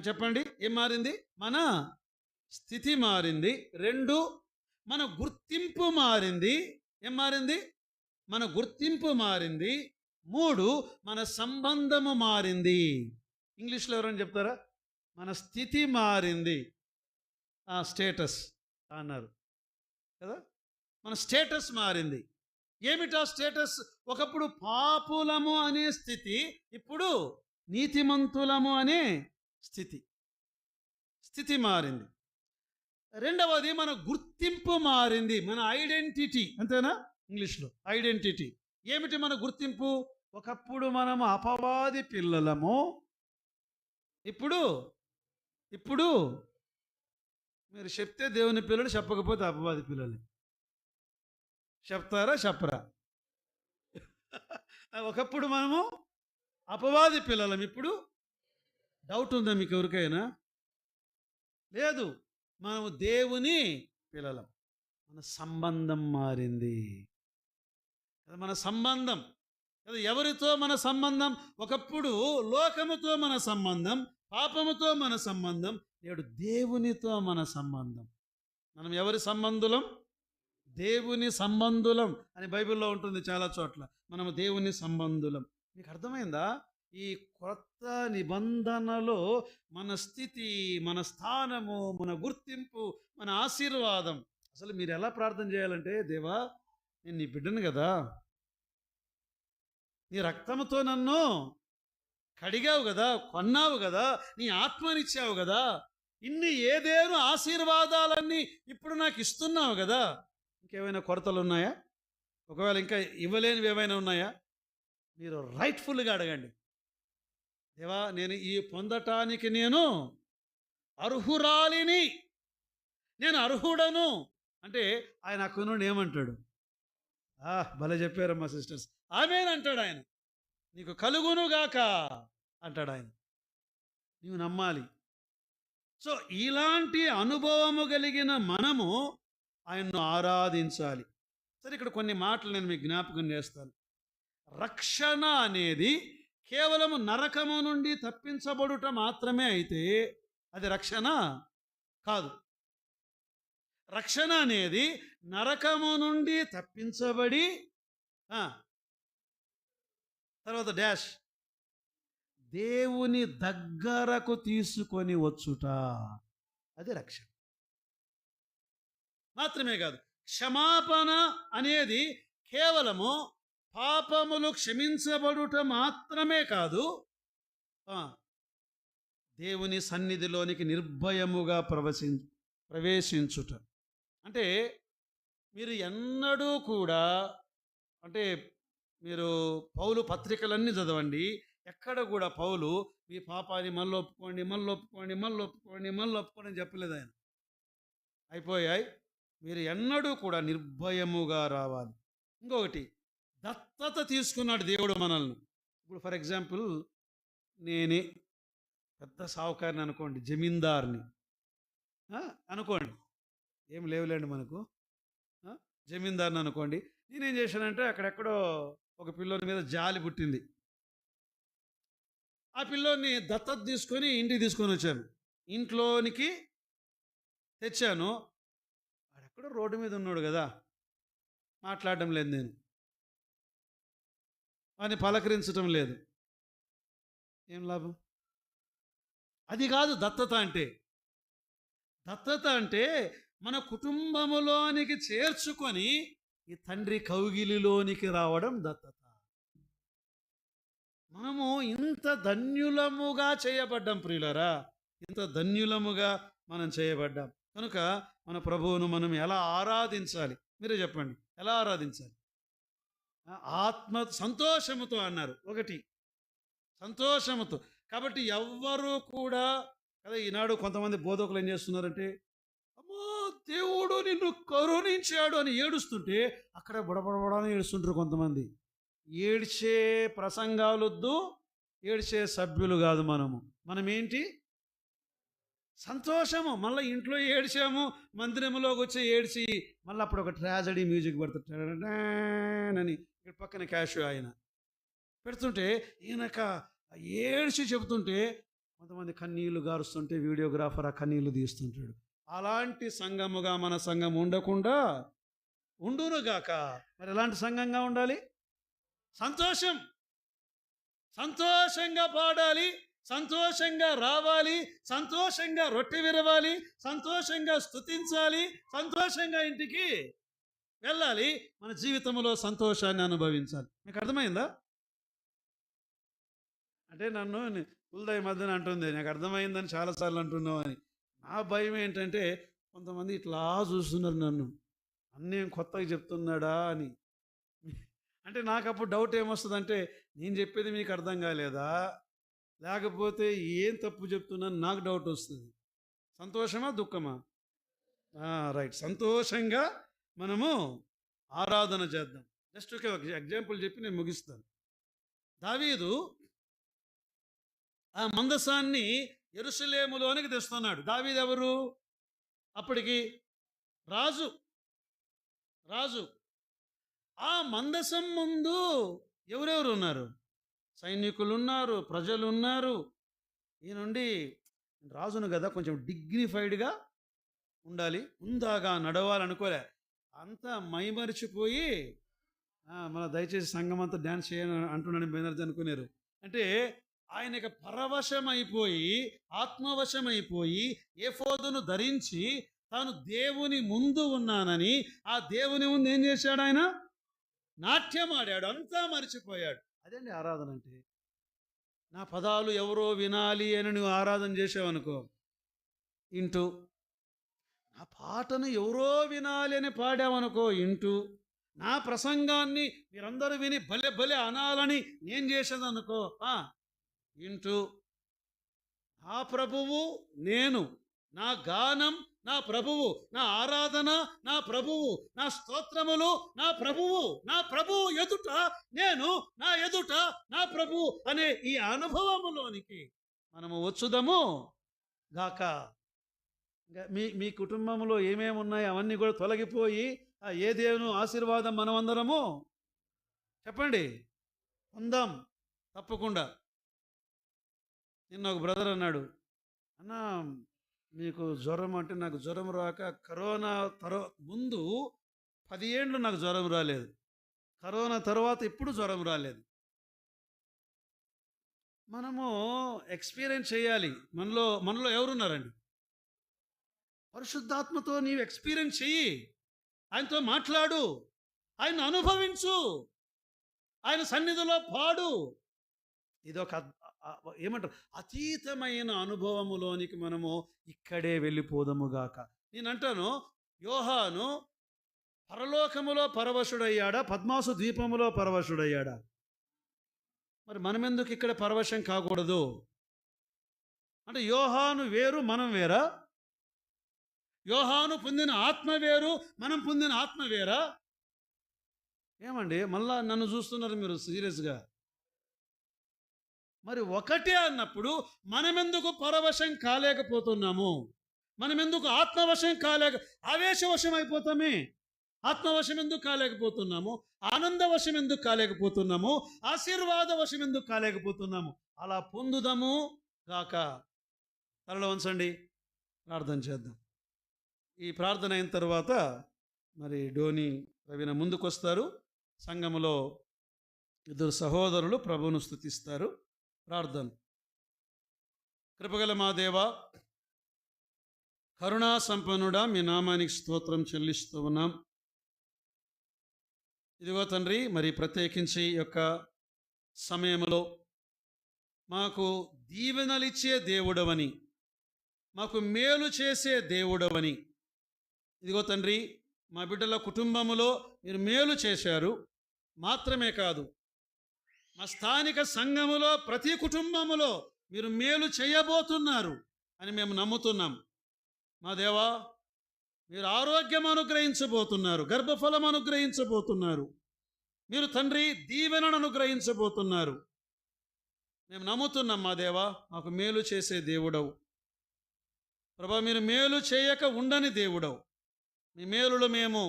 చెప్పండి, ఏం మారింది? మన స్థితి మారింది. 2, మన గుర్తింపు మారింది. ఏం మారింది? మన గుర్తింపు మారింది. 3, మన సంబంధము మారింది. ఇంగ్లీష్లో ఎవరైనా చెప్తారా? మన స్థితి మారింది, స్టేటస్ అన్నారు కదా. మన స్టేటస్ మారింది. ఏమిటా స్టేటస్? ఒకప్పుడు పాపులము అనే స్థితి, ఇప్పుడు నీతిమంతులము అనే స్థితి. స్థితి మారింది. 2వది, మన గుర్తింపు మారింది. మన ఐడెంటిటీ, అంతేనా? ఇంగ్లీష్లో ఐడెంటిటీ. ఏమిటి మన గుర్తింపు? ఒకప్పుడు మనము అపవాది పిల్లలము, ఇప్పుడు మీరు చెప్తే దేవుని పిల్లలు, చెప్పకపోతే అపవాది పిల్లలు. చెప్తారా చెప్పరా? ఒకప్పుడు మనము అపవాది పిల్లలం, ఇప్పుడు డౌట్ ఉందా మీకు ఎవరికైనా? లేదు, మనము దేవుని పిల్లలం. మన సంబంధం మారింది. మన సంబంధం కదా, ఎవరితో మన సంబంధం? ఒకప్పుడు లోకముతో మన సంబంధం, పాపముతో మన సంబంధం. నేడు దేవునితో మన సంబంధం. మనం ఎవరి సంబంధులం? దేవుని సంబంధులం అని బైబిల్లో ఉంటుంది చాలా చోట్ల. మనము దేవుని సంబంధులం. మీకు అర్థమైందా? ఈ కొత్త నిబంధనలో మన స్థితి, మన స్థానము, మన గుర్తింపు, మన ఆశీర్వాదం. అసలు మీరు ఎలా ప్రార్థన చేయాలంటే, దేవా నేను నీ బిడ్డను కదా, నీ రక్తముతో నన్ను కడిగావు కదా, కొన్నావు కదా, నీ ఆత్మనిచ్చావు కదా, ఇన్ని ఏదేను ఆశీర్వాదాలన్నీ ఇప్పుడు నాకు ఇస్తున్నావు కదా. ఇంకేమైనా కొరతలు ఉన్నాయా? ఒకవేళ ఇంకా ఇవ్వలేనివి ఏమైనా ఉన్నాయా? మీరు రైట్ఫుల్గా అడగండి. దేవా నేను ఈ పొందటానికి నేను అర్హురాలిని, నేను అర్హుడను అంటే ఆయన అక్కనుండి ఏమంటాడు? భలే చెప్పారమ్మా సిస్టర్స్, ఆమేన్ అంటాడు ఆయన. నీకు కలుగునుగాక అంటాడు ఆయన. నీవు నమ్మాలి. సో ఇలాంటి అనుభవము కలిగిన మనము ఆయన్ను ఆరాధించాలి. సరే, ఇక్కడ కొన్ని మాటలు నేను మీకు జ్ఞాపకం చేస్తాను. రక్షణ అనేది కేవలం నరకము నుండి తప్పించబడుట మాత్రమే అయితే అది రక్షణ కాదు. రక్షణ అనేది నరకము నుండి తప్పించబడి తర్వాత డాష్ దేవుని దగ్గరకు తీసుకొని వచ్చుట, అది రక్షణ మాత్రమే కాదు. క్షమాపణ అనేది కేవలము పాపములు క్షమించబడుట మాత్రమే కాదు, దేవుని సన్నిధిలోనికి నిర్భయముగా ప్రవేశించుట. అంటే మీరు ఎన్నడూ కూడా, అంటే మీరు పౌలు పత్రికలన్నీ చదవండి, ఎక్కడ కూడా పౌలు మీ పాపాన్ని మళ్ళీ ఒప్పుకోండి, మళ్ళీ ఒప్పుకోండి, మళ్ళీ ఒప్పుకోండి, మళ్ళీ ఒప్పుకోండి అని చెప్పలేదు ఆయన. అయిపోయాయి. మీరు ఎన్నడూ కూడా నిర్భయముగా రావాలి. ఇంకొకటి, దత్తత తీసుకున్నాడు దేవుడు మనల్ని. ఇప్పుడు ఫర్ ఎగ్జాంపుల్ నేనే పెద్ద సావుకారిని అనుకోండి, జమీందార్ని అనుకోండి, ఏం లేవులేండి మనకు, జమీందార్ని అనుకోండి. నేనేం చేశానంటే అక్కడెక్కడో ఒక పిల్లోని మీద జాలి పుట్టింది. ఆ పిల్లోని దత్తత తీసుకొని ఇంటికి తీసుకొని వచ్చాను. ఇంట్లోనికి తెచ్చాను. వాడెక్కడో రోడ్డు మీద ఉన్నాడు కదా, మాట్లాడడం లేదు, నేను వాడిని పలకరించడం లేదు. ఏం లాభం? అది కాదు దత్తత అంటే. దత్తత అంటే మన కుటుంబములోనికి చేర్చుకొని ఈ తండ్రి కౌగిలిలోనికి రావడం దత్తత. మనము ఇంత ధన్యులముగా చేయబడ్డాం ప్రియులరా, ఇంత ధన్యులముగా మనం చేయబడ్డాం. కనుక మన ప్రభువును మనం ఎలా ఆరాధించాలి? మీరే చెప్పండి, ఎలా ఆరాధించాలి? ఆత్మ సంతోషముతో అన్నారు. ఒకటి సంతోషముతో. కాబట్టి ఎవ్వరూ కూడా కదా, ఈనాడు కొంతమంది బోధకులు ఏం చేస్తున్నారంటే, అమ్మో దేవుడు నిన్ను కరుణించాడు అని ఏడుస్తుంటే అక్కడ బుడబడబడని ఏడుస్తుంటారు కొంతమంది. ఏడ్చే ప్రసంగాలొద్దు, ఏడ్చే సభ్యులు కాదు మనం ఏంటి? సంతోషము. మళ్ళీ ఇంట్లో ఏడ్చాము, మందిరంలోకి వచ్చి ఏడ్చి మళ్ళీ అప్పుడు ఒక ట్రాజడీ మ్యూజిక్ పెడుతుంటాడని ఇక్కడ పక్కన క్యాష్ ఆయన పెడుతుంటే ఈయనక ఏడ్చి చెబుతుంటే కొంతమంది కన్నీళ్లు గారుస్తుంటే వీడియోగ్రాఫర్ ఆ కన్నీళ్లు తీస్తుంటాడు. అలాంటి సంఘముగా మన సంఘం ఉండకుండా ఉండునుగాక. మరి ఎలాంటి సంఘంగా ఉండాలి? సంతోషం, సంతోషంగా పాడాలి, సంతోషంగా రావాలి, సంతోషంగా రొట్టె విరవాలి, సంతోషంగా స్తుతించాలి, సంతోషంగా ఇంటికి వెళ్ళాలి, మన జీవితంలో సంతోషాన్ని అనుభవించాలి. మీకు అర్థమైందా? అంటే నన్ను పుల్దాయి మధ్యన అంటుంది, నాకు అర్థమైందని చాలాసార్లు అంటున్నావు అని. నా భయం ఏంటంటే కొంతమంది ఇట్లా చూస్తున్నారు నన్ను, అన్నేం కొత్తగా చెప్తున్నాడా అని. అంటే నాకు అప్పుడు డౌట్ ఏమొస్తుందంటే, నేను చెప్పేది మీకు అర్థం కాలేదా, లేకపోతే ఏం తప్పు చెప్తున్నాను నాకు డౌట్ వస్తుంది. సంతోషమా దుఃఖమా? రైట్, సంతోషంగా మనము ఆరాధన చేద్దాం. జస్ట్ ఒక ఎగ్జాంపుల్ చెప్పి నేను ముగిస్తాను. దావీదు ఆ మందసాన్ని యెరూషలేములోనికి తెస్తున్నాడు. దావీదు ఎవరు? అప్పటికి రాజు. ఆ మందసం ముందు ఎవరెవరు ఉన్నారు? సైనికులు ఉన్నారు, ప్రజలు ఉన్నారు. ఈ నుండి రాజును కదా, కొంచెం డిగ్నిఫైడ్గా ఉండాలి, ఉందాగా నడవాలనుకోలే. అంతా మైమరిచిపోయి మన దయచేసి సంఘం అంతా డ్యాన్స్ చేయని అంటున్నాడు బెనర్జీ అనుకున్నారు. అంటే ఆయనకి పరవశమైపోయి, ఆత్మవశమైపోయి, ఏఫోదును ధరించి తాను దేవుని ముందు ఉన్నానని ఆ దేవుని ముందు ఏం చేశాడు? ఆయన నాట్యం ఆడాడు, అంతా మరిచిపోయాడు. అదండి ఆరాధన అంటే. నా పదాలు ఎవరో వినాలి అని నువ్వు ఆరాధన చేసావనుకో, ఇంటూ నా పాటను ఎవరో వినాలి అని పాడావనుకో, ఇంటూ నా ప్రసంగాన్ని మీరందరూ విని భలే భలే అనాలని నేను చేసేదనుకో, ఇంటూ నా ప్రభువు నేను, నా గానం నా ప్రభువు, నా ఆరాధన నా ప్రభువు, నా స్తోత్రములు నా ప్రభువు ఎదుట నేను, నా ఎదుట నా ప్రభువు అనే ఈ అనుభవములోనికి మనము వచ్చుదము గాక. మీ కుటుంబంలో ఏమేమి ఉన్నాయో అవన్నీ కూడా తొలగిపోయి ఏ దేవుని ఆశీర్వాదం మనమందరము చెప్పండి పొందాం తప్పకుండా. నిన్న ఒక బ్రదర్ అన్నాడు, అన్న మీకు జ్వరం అంటే, నాకు జ్వరం రాక కరోనా ముందు 10 ఏళ్ళు నాకు జ్వరం రాలేదు, కరోనా తర్వాత ఇప్పుడు జ్వరం రాలేదు. మనము ఎక్స్పీరియన్స్ చేయాలి. మనలో ఎవరున్నారండి? పరిశుద్ధాత్మతో నీవు ఎక్స్పీరియన్స్ చెయ్యి, ఆయనతో మాట్లాడు, ఆయన అనుభవించు, ఆయన సన్నిధిలో పాడు. ఇది ఒక ఏమంటారు, అతీతమైన అనుభవములోనికి మనము ఇక్కడే వెళ్ళిపోదముగాక. నేను అంటాను, యోహాను పరలోకములో పరవశుడయ్యాడా, పద్మాసు ద్వీపములో పరవశుడయ్యాడా? మరి మనమెందుకు ఇక్కడ పరవశం కాకూడదు? అంటే యోహాను వేరు, మనం వేరా? యోహాను పొందిన ఆత్మ వేరు, మనం పొందిన ఆత్మ వేరా? ఏమండి మళ్ళా నన్ను చూస్తున్నారు మీరు సీరియస్గా? మరి ఒకటే అన్నప్పుడు మనమెందుకు పరవశం కాలేకపోతున్నాము? మనమెందుకు ఆత్మవశం ఆవేశవశం అయిపోతామే? ఆత్మవశం ఎందుకు కాలేకపోతున్నాము? ఆనందవశం ఎందుకు కాలేకపోతున్నాము? ఆశీర్వాద వశం ఎందుకు కాలేకపోతున్నాము? అలా పొందుదాము గాక. తలలో ఉంచండి, ప్రార్థన చేద్దాం. ఈ ప్రార్థన అయిన తర్వాత మరి డోని రవిన ముందుకు వస్తారు. సంఘములో ఇద్దరు సహోదరులు ప్రభువును స్తుతిస్తారు. ప్రార్థన. కృపగల మా దేవా, కరుణా సంపన్నుడా, మీ నామానికి స్తోత్రం చెల్లిస్తూ ఉన్నాం. ఇదిగో తండ్రి, మరి ప్రత్యేకించి ఈ యొక్క సమయంలో మాకు దీవెనలిచ్చే దేవుడవని, మాకు మేలు చేసే దేవుడవని, ఇదిగో తండ్రి, మా బిడ్డల కుటుంబములో మీరు మేలు చేశారు. మాత్రమే కాదు, మా స్థానిక సంఘములో ప్రతి కుటుంబములో మీరు మేలు చేయబోతున్నారు అని మేము నమ్ముతున్నాం. మా దేవా, మీరు ఆరోగ్యం అనుగ్రహించబోతున్నారు, గర్భఫలం అనుగ్రహించబోతున్నారు, మీరు తండ్రి దీవెనను అనుగ్రహించబోతున్నారు. మేము నమ్ముతున్నాం మా దేవా, మాకు మేలు చేసే దేవుడవు. ప్రభా, మీరు మేలు చేయక ఉండని దేవుడవు. మీ మేలులు మేము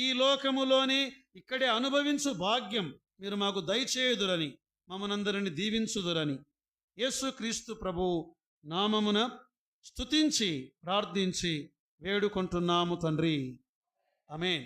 ఈ లోకములోని ఇక్కడే అనుభవించు భాగ్యం మీరు మాకు దయచేయుదురని, మమ్మనందరిని దీవించుదురని యేసుక్రీస్తు ప్రభువు నామమున స్తుతించి ప్రార్థించి వేడుకుంటున్నాము తండ్రి. ఆమేన్.